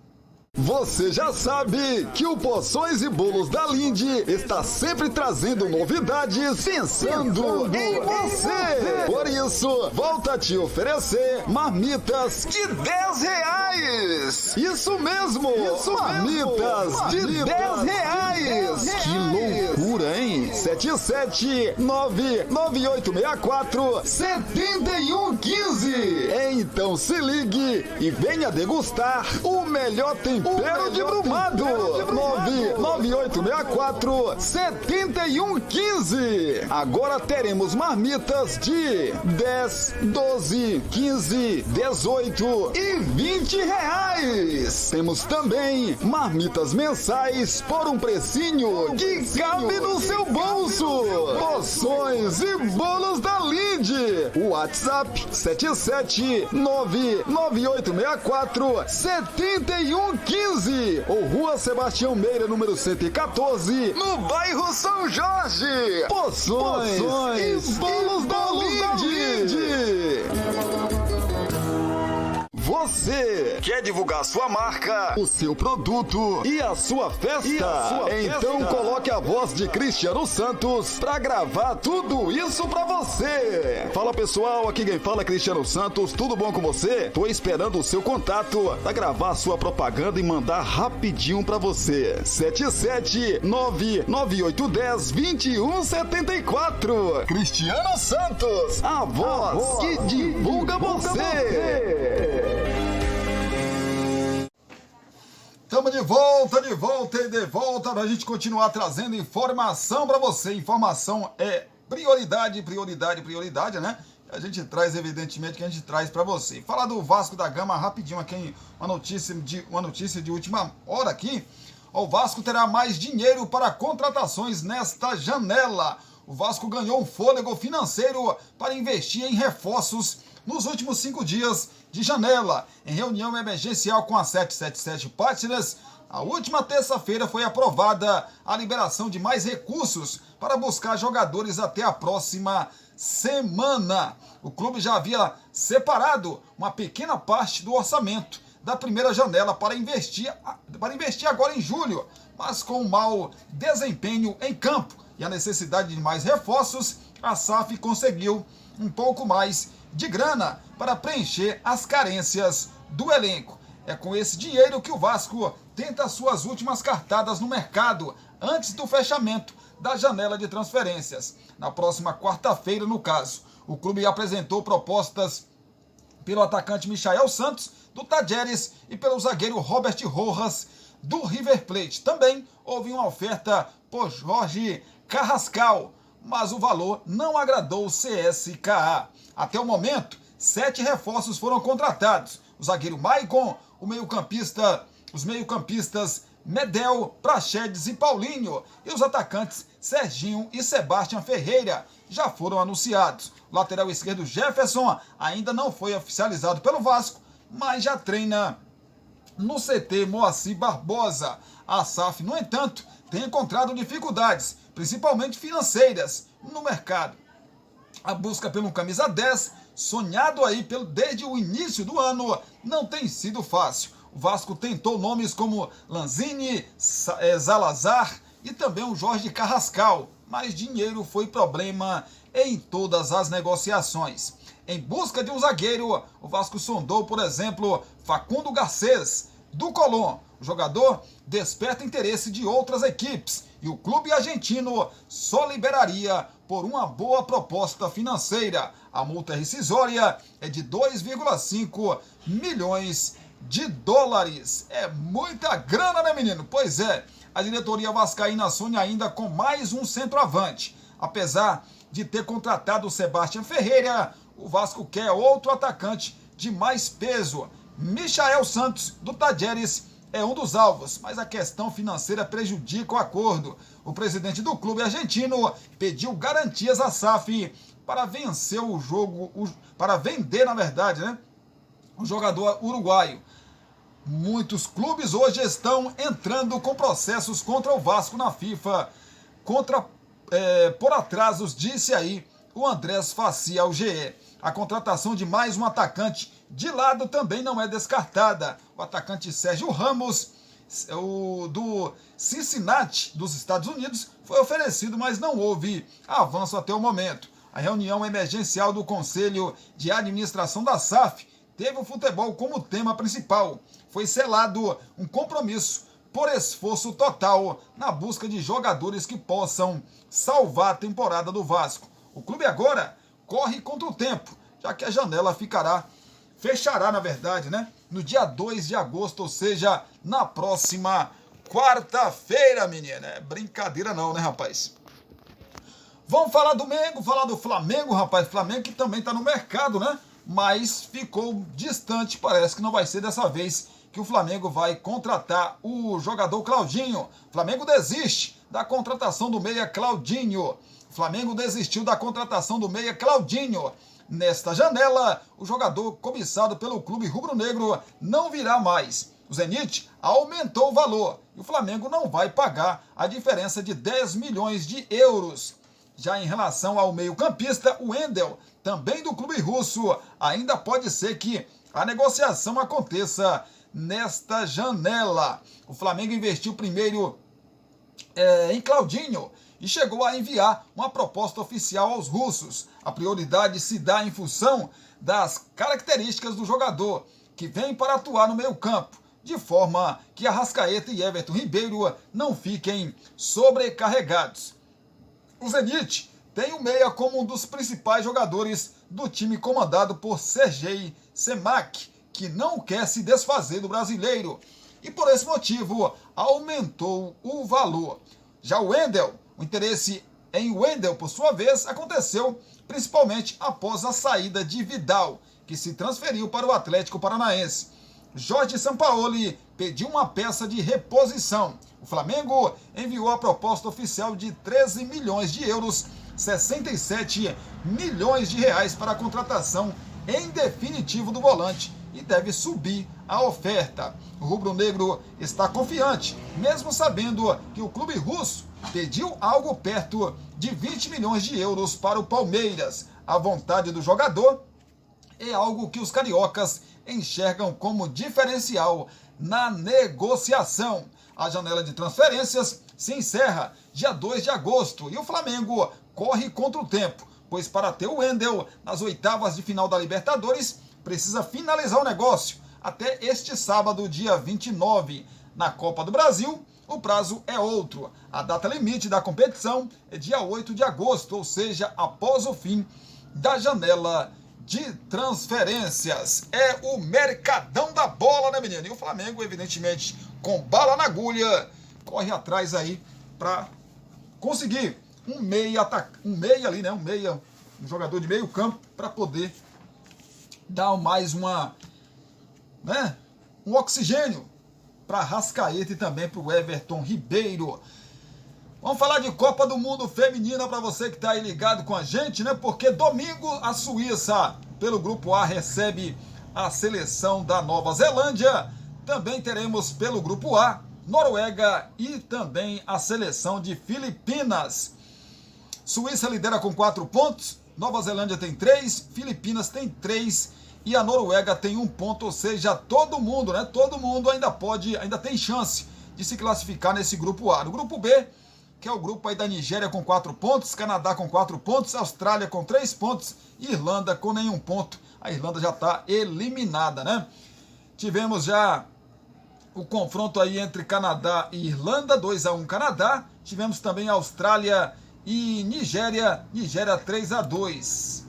Você já sabe que o Poções e Bolos da Linde está sempre trazendo novidades pensando em você. Por isso, volta a te oferecer marmitas de R$10. Isso mesmo, marmitas de R$10. Que loucura, hein? 77998647115. Então se ligue e venha degustar o melhor tempero de Brumado. 998647115. Agora teremos marmitas de 10, 12, 15, 18 e R$20. Temos também marmitas mensais por um precinho que cabe no seu bolso. Poções e Bolos da Linde. WhatsApp 77998647115 ou Rua Sebastião Meira, número 114, no bairro São Jorge. Poções e Bolos da Linde. você. Quer divulgar sua marca, o seu produto e a sua festa? Então coloque a voz de Cristiano Santos para gravar tudo isso para você. Fala pessoal, aqui quem fala é Cristiano Santos, tudo bom com você? Tô esperando o seu contato para gravar sua propaganda e mandar rapidinho para você. 77998102174. Cristiano Santos, a voz que divulga você. Estamos de volta para a gente continuar trazendo informação para você. Informação é prioridade, né? A gente traz, evidentemente, que a gente traz para você. Falar do Vasco da Gama rapidinho aqui, uma notícia de última hora aqui. O Vasco terá mais dinheiro para contratações nesta janela. O Vasco ganhou um fôlego financeiro para investir em reforços nos últimos 5 dias de janela. Em reunião emergencial com a 777 Partners, a última terça-feira foi aprovada a liberação de mais recursos para buscar jogadores até a próxima semana. O clube já havia separado uma pequena parte do orçamento da primeira janela para investir agora em julho, mas com um mau desempenho em campo e a necessidade de mais reforços, a SAF conseguiu um pouco mais de grana para preencher as carências do elenco. É com esse dinheiro que o Vasco tenta suas últimas cartadas no mercado antes do fechamento da janela de transferências. Na próxima quarta-feira, no caso, o clube apresentou propostas pelo atacante Michael Santos, do Tajeres, e pelo zagueiro Robert Rojas, do River Plate. Também houve uma oferta por Jorge Carrascal, mas o valor não agradou o CSKA. Até o momento, 7 reforços foram contratados. O zagueiro Maicon, os meio-campistas Medel, Praxedes e Paulinho, e os atacantes Serginho e Sebastião Ferreira já foram anunciados. O lateral esquerdo Jefferson ainda não foi oficializado pelo Vasco, mas já treina no CT Moacir Barbosa. A SAF, no entanto, tem encontrado dificuldades, principalmente financeiras, no mercado. A busca pelo camisa 10, sonhado aí desde o início do ano, não tem sido fácil. O Vasco tentou nomes como Lanzini, Zalazar e também o Jorge Carrascal, mas dinheiro foi problema em todas as negociações. Em busca de um zagueiro, o Vasco sondou, por exemplo, Facundo Garcês, do Colón. O jogador desperta interesse de outras equipes e o clube argentino só liberaria por uma boa proposta financeira. A multa rescisória é de 2,5 milhões de dólares. É muita grana, né, menino? Pois é, a diretoria vascaína sonha ainda com mais um centroavante. Apesar de ter contratado o Sebastião Ferreira, o Vasco quer outro atacante de mais peso. Michael Santos, do Tajeres, é um dos alvos, mas a questão financeira prejudica o acordo. O presidente do clube argentino pediu garantias à SAF para vencer o jogo, para vender, na verdade, né, o jogador uruguaio. Muitos clubes hoje estão entrando com processos contra o Vasco na FIFA, por atrasos, disse aí o Andrés Facia ao GE. A contratação de mais um atacante de lado também não é descartada. O atacante Sérgio Ramos, do Cincinnati, dos Estados Unidos, foi oferecido, mas não houve avanço até o momento. A reunião emergencial do Conselho de Administração da SAF teve o futebol como tema principal. Foi selado um compromisso por esforço total na busca de jogadores que possam salvar a temporada do Vasco. O clube agora corre contra o tempo, já que a janela fechará, na verdade, né, no dia 2 de agosto, ou seja, na próxima quarta-feira, menina. É brincadeira não, né, rapaz? Vamos falar do Mengo, falar do Flamengo, rapaz. Flamengo que também está no mercado, né? Mas ficou distante, parece que não vai ser dessa vez que o Flamengo vai contratar o jogador Claudinho. O Flamengo desiste da contratação do meia Claudinho. O Flamengo desistiu da contratação do meia Claudinho. Nesta janela, o jogador cobiçado pelo clube rubro-negro não virá mais. O Zenit aumentou o valor e o Flamengo não vai pagar a diferença de 10 milhões de euros. Já em relação ao meio-campista, o Wendel, também do clube russo, ainda pode ser que a negociação aconteça nesta janela. O Flamengo investiu primeiro em Claudinho e chegou a enviar uma proposta oficial aos russos. A prioridade se dá em função das características do jogador, que vem para atuar no meio-campo, de forma que Arrascaeta e Everton Ribeiro não fiquem sobrecarregados. O Zenit tem o meia como um dos principais jogadores do time comandado por Sergei Semak, que não quer se desfazer do brasileiro e por esse motivo aumentou o valor. Já o Wendel, o interesse em Wendel, por sua vez, aconteceu principalmente após a saída de Vidal, que se transferiu para o Atlético Paranaense. Jorge Sampaoli pediu uma peça de reposição. O Flamengo enviou a proposta oficial de 13 milhões de euros, 67 milhões de reais para a contratação em definitivo do volante e deve subir a oferta. O rubro-negro está confiante, mesmo sabendo que o clube russo pediu algo perto de 20 milhões de euros para o Palmeiras. A vontade do jogador é algo que os cariocas enxergam como diferencial na negociação. A janela de transferências se encerra dia 2 de agosto e o Flamengo corre contra o tempo, pois para ter o Wendel nas oitavas de final da Libertadores, precisa finalizar o negócio até este sábado, dia 29. Na Copa do Brasil, o prazo é outro. A data limite da competição é dia 8 de agosto, ou seja, após o fim da janela de transferências. É o mercadão da bola, né, menino? E o Flamengo, evidentemente, com bala na agulha, corre atrás aí para conseguir um meia ali, né? Um jogador de meio campo para poder dar mais um oxigênio para Arrascaeta e também para o Everton Ribeiro. Vamos falar de Copa do Mundo Feminina para você que está aí ligado com a gente, né? Porque domingo a Suíça, pelo Grupo A, recebe a seleção da Nova Zelândia. Também teremos pelo Grupo A, Noruega e também a seleção de Filipinas. Suíça lidera com 4 pontos, Nova Zelândia tem 3, Filipinas tem 3 e a Noruega tem 1 ponto, ou seja, todo mundo, né? Todo mundo ainda tem chance de se classificar nesse Grupo A. No Grupo B, que é o grupo aí da Nigéria com 4 pontos, Canadá com 4 pontos, Austrália com 3 pontos, Irlanda com nenhum ponto. A Irlanda já está eliminada, né? Tivemos já o confronto aí entre Canadá e Irlanda, 2-1 Canadá. Tivemos também Austrália e Nigéria 3-2.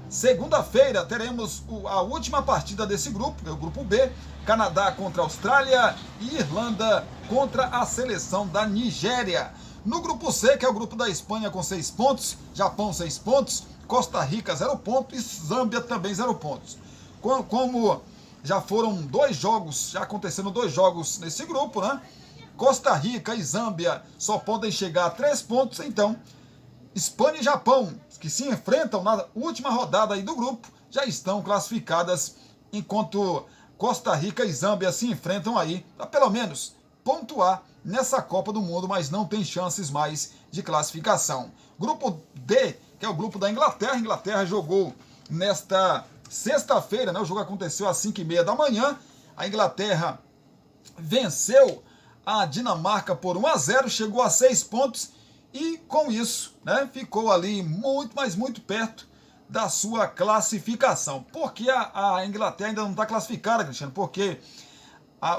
Segunda-feira teremos a última partida desse grupo, que é o grupo B, Canadá contra a Austrália e Irlanda contra a seleção da Nigéria. No grupo C, que é o grupo da Espanha com 6 pontos, Japão 6 pontos, Costa Rica 0 pontos e Zâmbia também 0 pontos. Como já foram 2 jogos, já aconteceram 2 jogos nesse grupo, né? Costa Rica e Zâmbia só podem chegar a 3 pontos, então Espanha e Japão, que se enfrentam na última rodada aí do grupo, já estão classificadas, enquanto Costa Rica e Zâmbia se enfrentam aí para pelo menos pontuar nessa Copa do Mundo, mas não tem chances mais de classificação. Grupo D, que é o grupo da Inglaterra. A Inglaterra jogou nesta sexta-feira, né? O jogo aconteceu às 5h30 da manhã. A Inglaterra venceu a Dinamarca por 1-0, chegou a 6 pontos e com isso, né, ficou ali muito perto da sua classificação. Por que a Inglaterra ainda não está classificada, Cristiano? Porque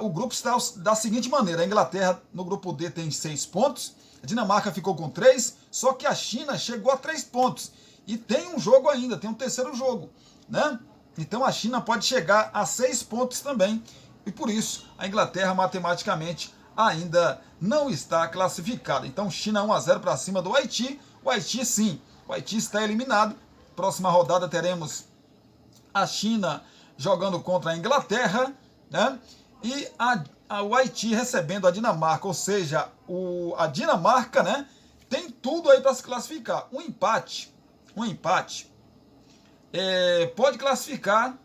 o grupo está da seguinte maneira: a Inglaterra no grupo D tem 6 pontos, a Dinamarca ficou com 3, só que a China chegou a 3 pontos. E tem um jogo ainda, tem um terceiro jogo, né? Então a China pode chegar a 6 pontos também. E por isso a Inglaterra matematicamente ainda não está classificada. Então China 1-0 para cima do Haiti. O Haiti sim, o Haiti está eliminado. Próxima rodada teremos a China jogando contra a Inglaterra, né? E o Haiti recebendo a Dinamarca, ou seja, a Dinamarca, né, tem tudo aí para se classificar. Um empate pode classificar.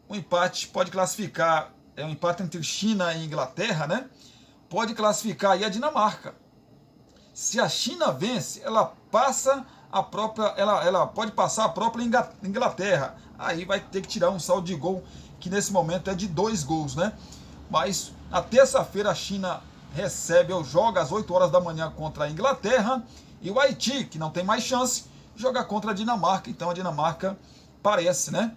Um empate pode classificar. É um empate entre China e Inglaterra, né? Pode classificar aí a Dinamarca. Se a China vence, ela pode passar a própria Inglaterra. Aí vai ter que tirar um saldo de gol que nesse momento é de 2 gols, né? Mas na terça-feira a China recebe ou joga às 8 horas da manhã contra a Inglaterra, e o Haiti, que não tem mais chance, joga contra a Dinamarca. Então a Dinamarca parece, né?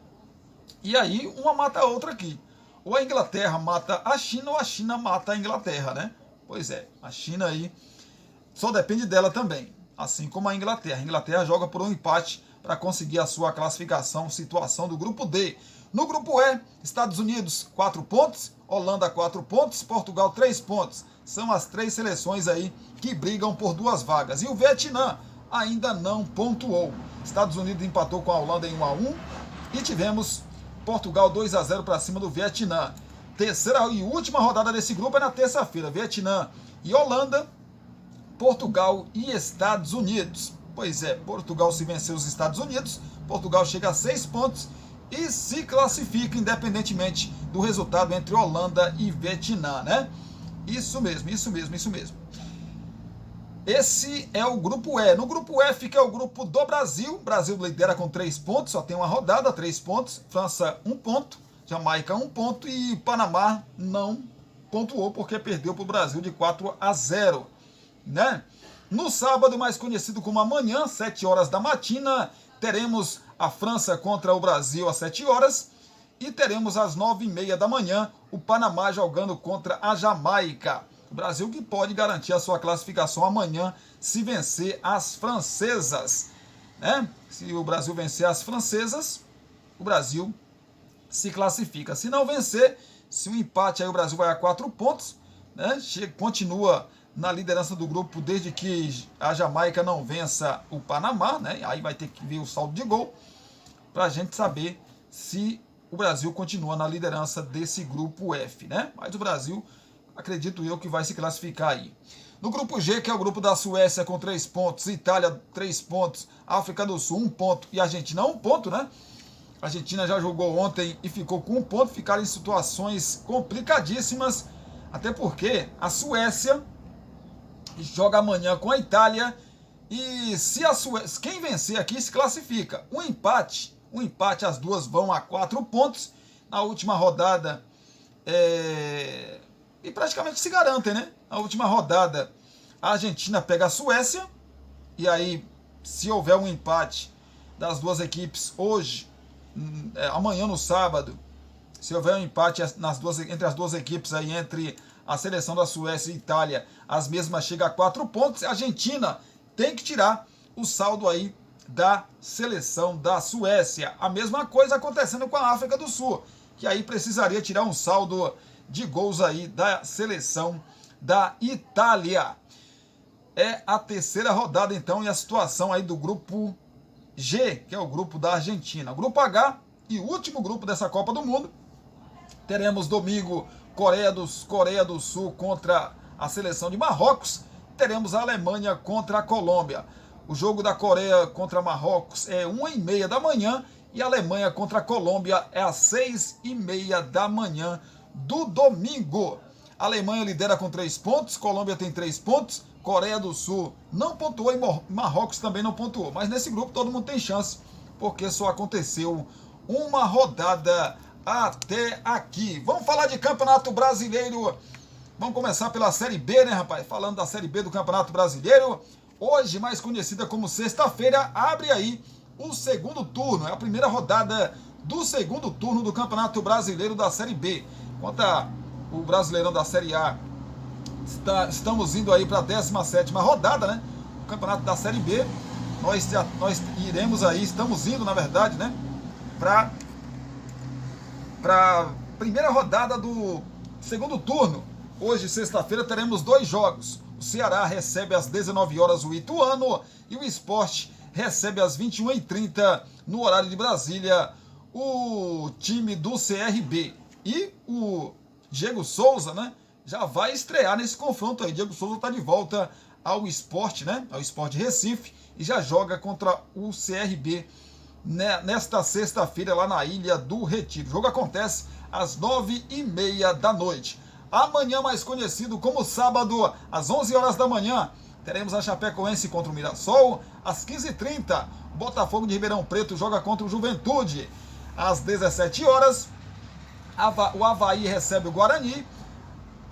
E aí uma mata a outra aqui. Ou a Inglaterra mata a China, ou a China mata a Inglaterra, né? Pois é, a China aí só depende dela também, assim como a Inglaterra. A Inglaterra joga por um empate para conseguir a sua classificação, situação do grupo D. No grupo E, Estados Unidos 4 pontos, Holanda 4 pontos, Portugal 3 pontos. São as 3 seleções aí que brigam por 2 vagas. E o Vietnã ainda não pontuou. Estados Unidos empatou com a Holanda em 1-1 e tivemos Portugal 2-0 para cima do Vietnã. Terceira e última rodada desse grupo é na terça-feira. Vietnã e Holanda, Portugal e Estados Unidos. Pois é, Portugal, se vencer os Estados Unidos, Portugal chega a 6 pontos e se classifica independentemente do resultado entre Holanda e Vietnã, né? Isso mesmo. Esse é o grupo E. No grupo F fica o grupo do Brasil. Brasil lidera com 3 pontos, só tem uma rodada, 3 pontos. França 1 ponto, Jamaica 1 ponto e Panamá não pontuou porque perdeu para o Brasil de 4-0, né? No sábado, mais conhecido como amanhã, 7 horas da matina, teremos a França contra o Brasil às 7 horas e teremos às 9h30 da manhã o Panamá jogando contra a Jamaica. O Brasil que pode garantir a sua classificação amanhã se vencer as francesas, né? Se o Brasil vencer as francesas, o Brasil se classifica. Se não vencer, se um empate, aí o Brasil vai a 4 pontos, né? Continua na liderança do grupo desde que a Jamaica não vença o Panamá, né? Aí vai ter que ver o saldo de gol para a gente saber se o Brasil continua na liderança desse grupo F, né? Mas o Brasil, acredito eu, que vai se classificar aí. No grupo G, que é o grupo da Suécia com 3 pontos, Itália 3 pontos, África do Sul 1 ponto e Argentina 1 ponto, né? A Argentina já jogou ontem e ficou com 1 ponto, ficaram em situações complicadíssimas, até porque a Suécia joga amanhã com a Itália e se a Suécia, quem vencer aqui se classifica. Um empate, as duas vão a 4 pontos na última rodada e praticamente se garantem, né? Na última rodada a Argentina pega a Suécia e aí, se houver um empate das duas equipes hoje, amanhã no sábado, se houver um empate entre as duas equipes aí, entre a seleção da Suécia e Itália, as mesmas chegam a 4 pontos. A Argentina tem que tirar o saldo aí da seleção da Suécia. A mesma coisa acontecendo com a África do Sul, que aí precisaria tirar um saldo de gols aí da seleção da Itália. É a terceira rodada então e a situação aí do grupo G, que é o grupo da Argentina. Grupo H e o último grupo dessa Copa do Mundo. Teremos domingo Coreia do Sul contra a seleção de Marrocos. Teremos a Alemanha contra a Colômbia. O jogo da Coreia contra Marrocos é 1h30 da manhã e a Alemanha contra a Colômbia é às 6h30 da manhã do domingo. A Alemanha lidera com 3 pontos, Colômbia tem 3 pontos, Coreia do Sul não pontuou e Marrocos também não pontuou. Mas nesse grupo todo mundo tem chance, porque só aconteceu uma rodada até aqui. Vamos falar de Campeonato Brasileiro. Vamos começar pela Série B, né, rapaz? Falando da Série B do Campeonato Brasileiro. Hoje, mais conhecida como sexta-feira, abre aí o segundo turno. É a primeira rodada do segundo turno do Campeonato Brasileiro da Série B. Enquanto o Brasileirão da Série A estamos indo aí para a 17ª rodada, né? O Campeonato da Série B, nós iremos aí, estamos indo, na verdade, né? Para a primeira rodada do segundo turno. Hoje, sexta-feira, teremos 2 jogos. O Ceará recebe às 19 horas o Ituano e o Sport recebe às 21h30 no horário de Brasília o time do CRB. E o Diego Souza, né, já vai estrear nesse confronto aí. Diego Souza está de volta ao Sport, né, ao Sport Recife, e já joga contra o CRB nesta sexta-feira lá na Ilha do Retiro. O jogo acontece às 9h30 da noite. Amanhã, mais conhecido como sábado, às 11 horas da manhã, teremos a Chapecoense contra o Mirassol. Às 15h30, Botafogo de Ribeirão Preto joga contra o Juventude. Às 17 horas, o Avaí recebe o Guarani.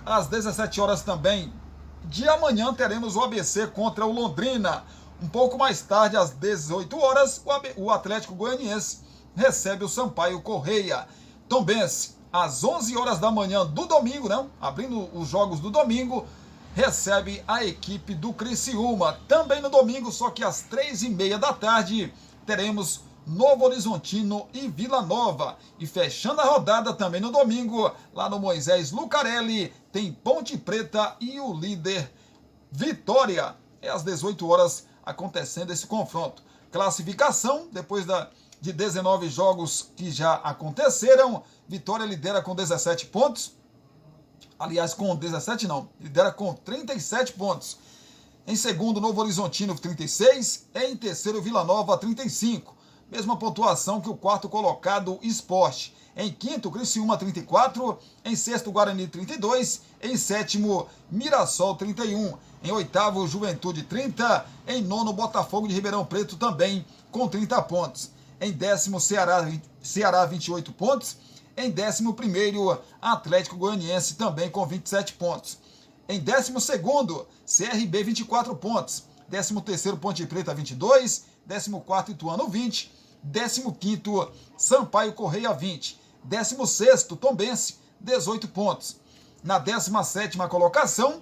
Às 17 horas também de amanhã teremos o ABC contra o Londrina. Um pouco mais tarde, às 18 horas, o Atlético Goianiense recebe o Sampaio Correia. Tombense, às 11 horas da manhã do domingo, né? Abrindo os jogos do domingo, recebe a equipe do Criciúma. Também no domingo, só que às 3h30 da tarde, teremos Novo Horizontino e Vila Nova. E fechando a rodada também no domingo, lá no Moisés Lucarelli, tem Ponte Preta e o líder Vitória. É às 18 horas acontecendo esse confronto. Classificação, depois de 19 jogos que já aconteceram, Vitória lidera com 17 pontos. Aliás, com 17 não, lidera com 37 pontos. Em segundo, Novo Horizontino, 36. Em terceiro, Vila Nova, 35. Mesma pontuação que o quarto colocado, Sport. Em quinto, Criciúma, 34. Em sexto, Guarani, 32. Em sétimo, Mirassol, 31. Em oitavo, Juventude, 30. Em nono, Botafogo de Ribeirão Preto, também com 30 pontos. Em décimo, Ceará 28 pontos. Em 11º, Atlético Goianiense, também com 27 pontos. Em 12º, CRB, 24 pontos. 13º, Ponte Preta, 22. 14º, Ituano, 20. 15º, Sampaio Correia, 20. 16º, Tombense, 18 pontos. Na 17ª colocação,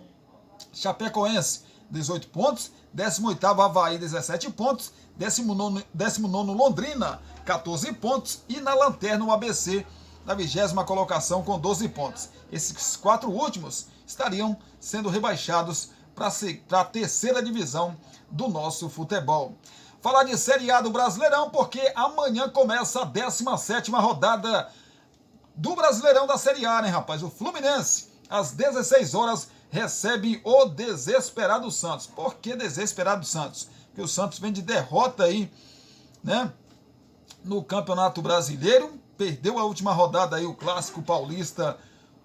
Chapecoense, 18 pontos. 18º, Avaí, 17 pontos. 19º, Londrina, 14 pontos. E na lanterna, o ABC, na 20ª colocação, com 12 pontos. Esses 4 últimos estariam sendo rebaixados para a terceira divisão do nosso futebol. Falar de Série A do Brasileirão, porque amanhã começa a 17ª rodada do Brasileirão da Série A, né, rapaz? O Fluminense, às 16 horas, recebe o desesperado Santos. Por que desesperado Santos? Porque o Santos vem de derrota aí, né, no Campeonato Brasileiro. Perdeu a última rodada aí, o Clássico Paulista,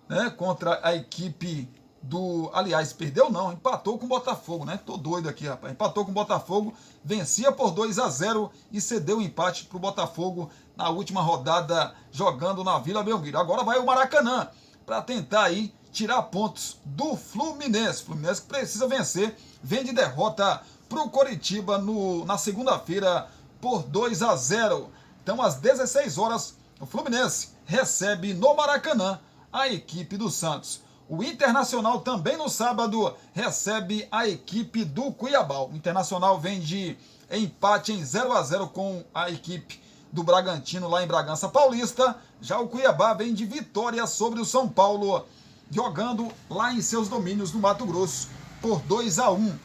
né, contra a equipe do... Aliás, perdeu não, empatou com o Botafogo, né? Tô doido aqui, rapaz. Empatou com o Botafogo, vencia por 2-0 e cedeu o empate pro Botafogo na última rodada, jogando na Vila Belmiro. Agora vai o Maracanã para tentar aí tirar pontos do Fluminense. Fluminense que precisa vencer, vem de derrota pro Coritiba na segunda-feira por 2-0. Então, às 16 horas, o Fluminense recebe no Maracanã a equipe do Santos. O Internacional também no sábado recebe a equipe do Cuiabá. O Internacional vem de empate em 0-0 com a equipe do Bragantino lá em Bragança Paulista. Já o Cuiabá vem de vitória sobre o São Paulo, jogando lá em seus domínios no Mato Grosso por 2-1.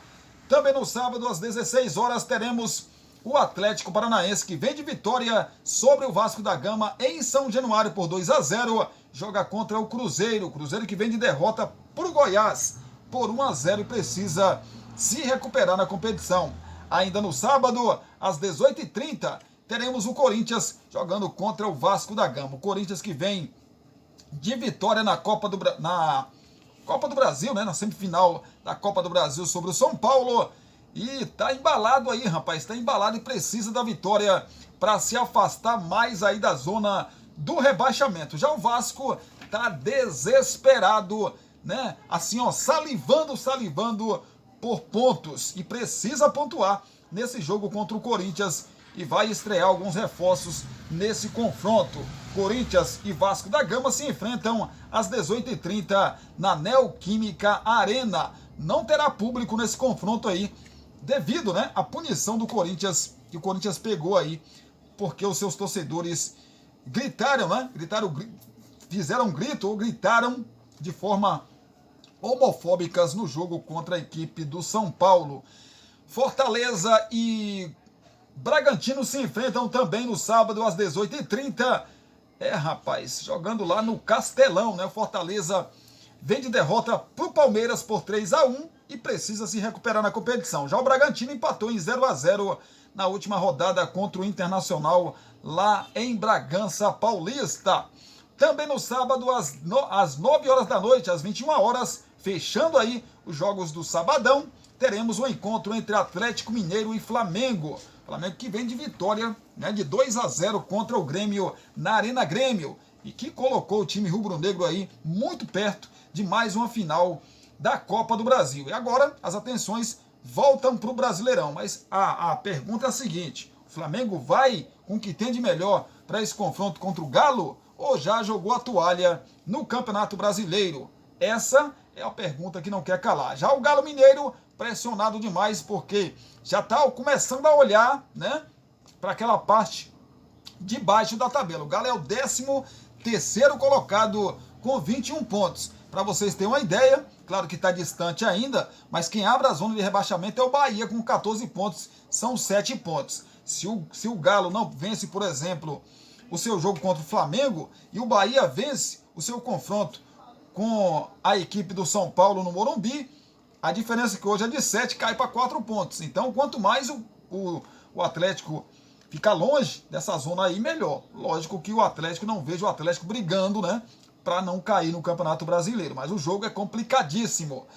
Também no sábado, às 16 horas, teremos o Atlético Paranaense, que vem de vitória sobre o Vasco da Gama em São Januário por 2-0. Joga contra o Cruzeiro. O Cruzeiro que vem de derrota para o Goiás por 1-0 e precisa se recuperar na competição. Ainda no sábado, às 18h30, teremos o Corinthians jogando contra o Vasco da Gama. O Corinthians que vem de vitória na Copa do Brasil, né? Na semifinal da Copa do Brasil sobre o São Paulo. E tá embalado aí, rapaz. Tá embalado e precisa da vitória para se afastar mais aí da zona do rebaixamento. Já o Vasco tá desesperado, né? Assim, ó, salivando por pontos e precisa pontuar nesse jogo contra o Corinthians e vai estrear alguns reforços nesse confronto. Corinthians e Vasco da Gama se enfrentam às 18h30 na Neoquímica Arena. Não terá público nesse confronto aí, devido, né, à punição do Corinthians, que o Corinthians pegou aí, porque os seus torcedores gritaram, né? Fizeram um grito ou gritaram de forma homofóbicas no jogo contra a equipe do São Paulo. Fortaleza e Bragantino se enfrentam também no sábado às 18h30. Rapaz, jogando lá no Castelão, né? Fortaleza vem de derrota pro Palmeiras por 3-1 e precisa se recuperar na competição. Já o Bragantino empatou em 0-0 na última rodada contra o Internacional lá em Bragança Paulista. Também no sábado, às 9 horas da noite, às 21 horas, fechando aí os jogos do sabadão, teremos um encontro entre Atlético Mineiro e Flamengo. Flamengo que vem de vitória, né, de 2-0 contra o Grêmio na Arena Grêmio e que colocou o time rubro-negro aí muito perto de mais uma final da Copa do Brasil. E agora as atenções voltam para o Brasileirão, mas a pergunta é a seguinte: o Flamengo vai com o que tem de melhor para esse confronto contra o Galo ou já jogou a toalha no Campeonato Brasileiro? Essa é a pergunta que não quer calar. Já o Galo Mineiro pressionado demais porque já está começando a olhar, né, para aquela parte de baixo da tabela. O Galo é o 13º colocado com 21 pontos. Para vocês terem uma ideia, claro que está distante ainda, mas quem abre a zona de rebaixamento é o Bahia com 14 pontos, são 7 pontos. Se o Galo não vence, por exemplo, o seu jogo contra o Flamengo e o Bahia vence o seu confronto com a equipe do São Paulo no Morumbi, a diferença que hoje é de 7 cai para 4 pontos. Então, quanto mais o Atlético ficar longe dessa zona aí, melhor. Lógico que o Atlético, não vejo o Atlético brigando, né, para não cair no Campeonato Brasileiro, mas o jogo é complicadíssimo.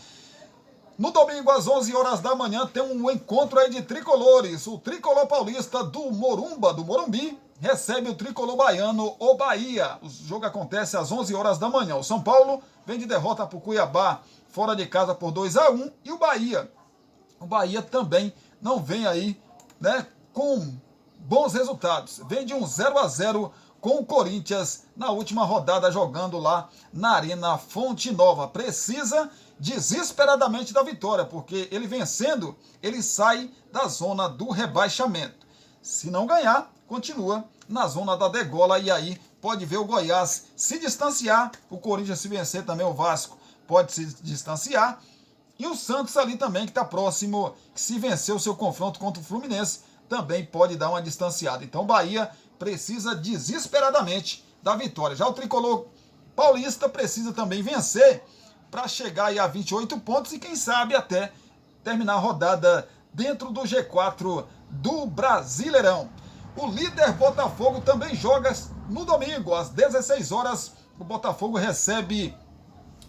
No domingo, às 11 horas da manhã, tem um encontro aí de tricolores. O tricolor paulista do Morumbi, recebe o tricolor baiano, o Bahia. O jogo acontece às 11 horas da manhã. O São Paulo vem de derrota para o Cuiabá, fora de casa por 2-1. E o Bahia também não vem aí, né, com bons resultados. Vem de um 0-0 com o Corinthians na última rodada, jogando lá na Arena Fonte Nova. Precisa desesperadamente da vitória, porque ele vencendo, ele sai da zona do rebaixamento. Se não ganhar, continua na zona da degola e aí pode ver o Goiás se distanciar, o Corinthians se vencer também, o Vasco pode se distanciar, e o Santos ali também, que está próximo, que se vencer o seu confronto contra o Fluminense, também pode dar uma distanciada. Então o Bahia precisa desesperadamente da vitória. Já o tricolor paulista precisa também vencer para chegar aí a 28 pontos e quem sabe até terminar a rodada dentro do G4 do Brasileirão. O líder Botafogo também joga no domingo, às 16 horas. O Botafogo recebe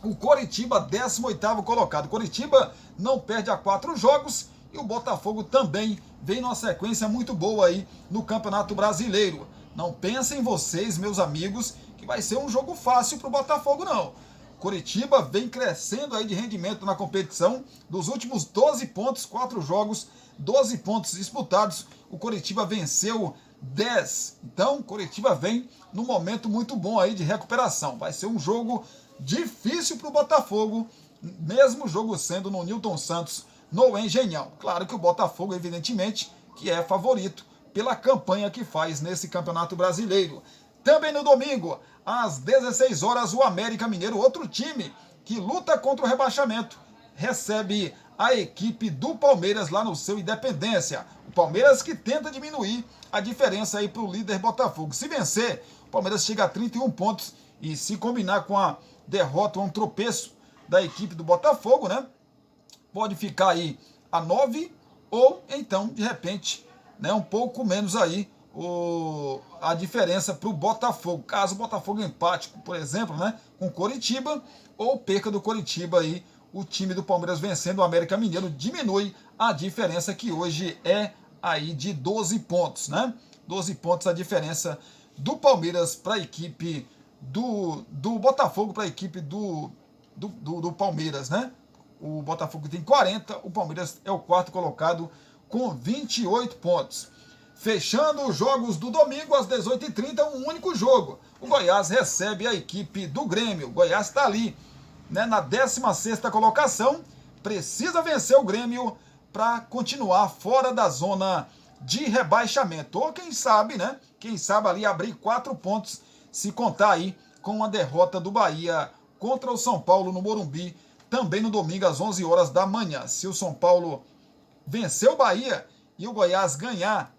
o Coritiba, 18º colocado. Coritiba não perde a 4 jogos e o Botafogo também vem numa sequência muito boa aí no Campeonato Brasileiro. Não pensem vocês, meus amigos, que vai ser um jogo fácil para o Botafogo, não. Coritiba vem crescendo aí de rendimento na competição. Dos últimos 12 pontos, 4 jogos, 12 pontos disputados, o Coritiba venceu 10. Então, o Coritiba vem num momento muito bom aí de recuperação. Vai ser um jogo difícil para o Botafogo, mesmo o jogo sendo no Newton Santos, no Engenhão. Claro que o Botafogo, evidentemente, que é favorito pela campanha que faz nesse Campeonato Brasileiro. Também no domingo, às 16 horas, o América Mineiro, outro time que luta contra o rebaixamento, recebe a equipe do Palmeiras lá no seu Independência. O Palmeiras que tenta diminuir a diferença aí para o líder Botafogo. Se vencer, o Palmeiras chega a 31 pontos e se combinar com a derrota ou um tropeço da equipe do Botafogo, né, pode ficar aí a 9 ou então, de repente, né, um pouco menos aí a diferença para o Botafogo. Caso o Botafogo empate, por exemplo, né, com o Coritiba, ou perca do Coritiba aí, o time do Palmeiras vencendo o América Mineiro, diminui a diferença que hoje é aí de 12 pontos, né? 12 pontos a diferença do Palmeiras para a equipe do Botafogo, para a equipe do Palmeiras, né? O Botafogo tem 40, o Palmeiras é o 4º colocado com 28 pontos. Fechando os jogos do domingo, às 18h30, um único jogo. O Goiás recebe a equipe do Grêmio. O Goiás está ali, né, na 16ª colocação. Precisa vencer o Grêmio para continuar fora da zona de rebaixamento. Ou quem sabe, né? Quem sabe ali abrir 4 pontos, se contar aí com a derrota do Bahia contra o São Paulo no Morumbi, também no domingo às 11 horas da manhã. Se o São Paulo vencer o Bahia e o Goiás ganhar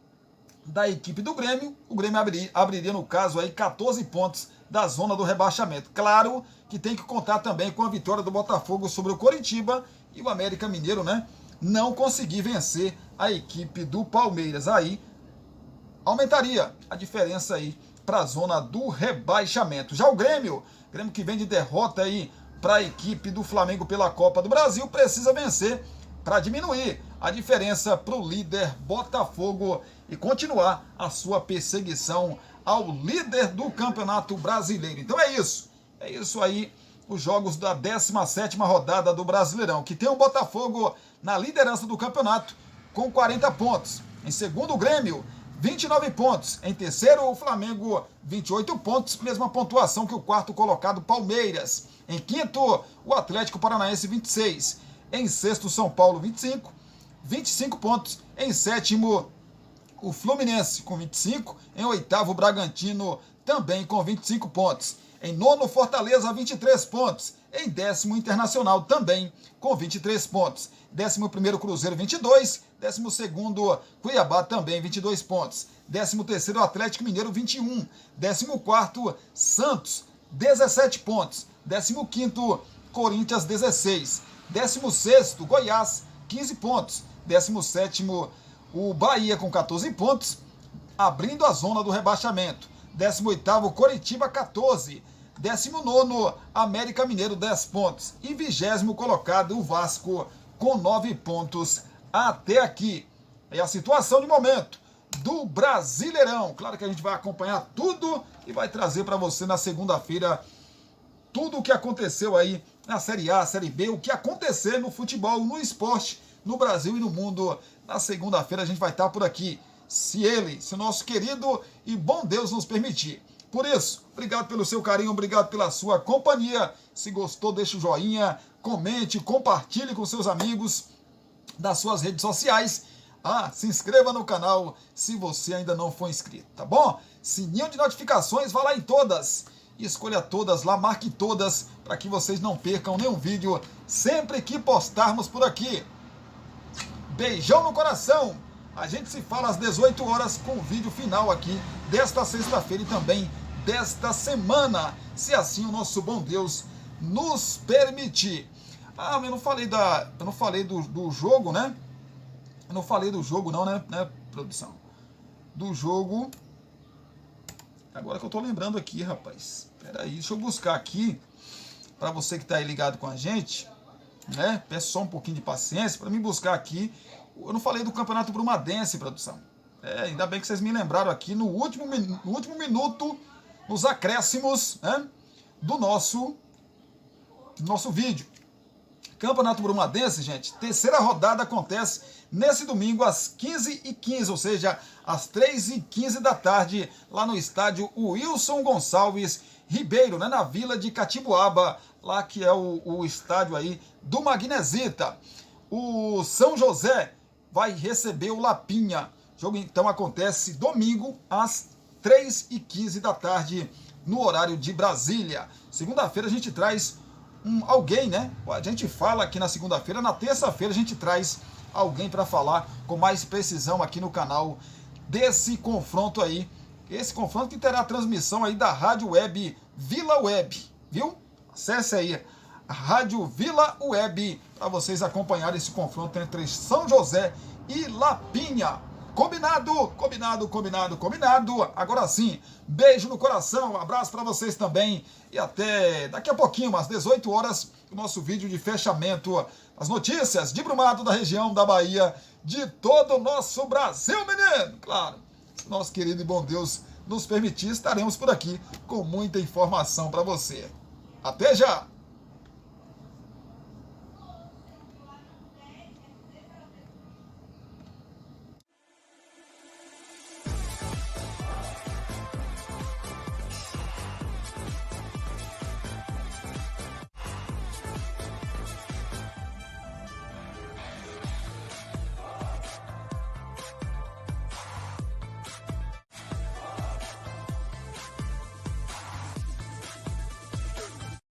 da equipe do Grêmio, o Grêmio abriria, no caso, aí 14 pontos da zona do rebaixamento. Claro que tem que contar também com a vitória do Botafogo sobre o Coritiba e o América Mineiro, né, não conseguir vencer a equipe do Palmeiras. Aí aumentaria a diferença aí para a zona do rebaixamento. Já o Grêmio que vem de derrota aí para a equipe do Flamengo pela Copa do Brasil, precisa vencer para diminuir a diferença para o líder Botafogo e continuar a sua perseguição ao líder do Campeonato Brasileiro. Então é isso aí, os jogos da 17ª rodada do Brasileirão, que tem o Botafogo na liderança do campeonato com 40 pontos. Em segundo, o Grêmio, 29 pontos. Em terceiro, o Flamengo, 28 pontos, mesma pontuação que o quarto colocado, Palmeiras. Em quinto, o Atlético Paranaense, 26. Em sexto, São Paulo, 25 pontos. Em sétimo, o Fluminense, com 25. Em oitavo, o Bragantino, também com 25 pontos. Em nono, Fortaleza, 23 pontos. Em décimo, Internacional, também com 23 pontos. 11º, Cruzeiro, 22. 12º, Cuiabá, também 22 pontos. 13º, Atlético Mineiro, 21. 14º, Santos, 17 pontos. 15º, Corinthians, 16. 16º, Goiás, 15 pontos. 17º, o Bahia, com 14 pontos, abrindo a zona do rebaixamento. 18º, Coritiba, 14. 19º, América Mineiro, 10 pontos. E 20º colocado, o Vasco, com 9 pontos até aqui. É a situação de momento do Brasileirão. Claro que a gente vai acompanhar tudo e vai trazer para você na segunda-feira tudo o que aconteceu aí na Série A, Série B, o que acontecer no futebol, no esporte, no Brasil e no mundo. Na segunda-feira a gente vai estar por aqui, se o nosso querido e bom Deus nos permitir. Por isso, obrigado pelo seu carinho, obrigado pela sua companhia. Se gostou, deixa o joinha, comente, compartilhe com seus amigos das suas redes sociais. Se inscreva no canal se você ainda não for inscrito, tá bom? Sininho de notificações, vá lá em todas. Escolha todas lá, marque todas, para que vocês não percam nenhum vídeo sempre que postarmos por aqui. Beijão no coração. A gente se fala às 18 horas com o vídeo final aqui desta sexta-feira e também desta semana, se assim o nosso bom Deus nos permitir. Eu não falei do jogo, né? Eu não falei do jogo não, né, produção? Do jogo. Agora que eu tô lembrando aqui, rapaz. Peraí, deixa eu buscar aqui para você que tá aí ligado com a gente, né? Peço só um pouquinho de paciência para mim buscar aqui. Eu não falei do Campeonato Brumadense, produção. Ainda bem que vocês me lembraram aqui no último minuto, nos acréscimos, né, do nosso vídeo. Campeonato Brumadense, gente, terceira rodada acontece nesse domingo às 15h15, ou seja, às 3h15 da tarde, lá no estádio Wilson Gonçalves Ribeiro, né, na Vila de Catibuaba, lá que é o estádio aí do Magnesita. O São José vai receber o Lapinha. O jogo então acontece domingo às 3h15 da tarde, no horário de Brasília. Segunda-feira a gente traz alguém, né? A gente fala aqui na segunda-feira, na terça-feira a gente traz alguém para falar com mais precisão aqui no canal desse confronto aí. Esse confronto que terá transmissão aí da Rádio Web Vila Web, viu? Acesse aí a Rádio Vila Web para vocês acompanharem esse confronto entre São José e Lapinha. Combinado, combinado, combinado, combinado. Agora sim, beijo no coração, abraço para vocês também e até daqui a pouquinho, às 18 horas, o nosso vídeo de fechamento, as notícias de Brumado, da região da Bahia, de todo o nosso Brasil, menino. Claro, se nosso querido e bom Deus nos permitir, estaremos por aqui com muita informação para você. Até já!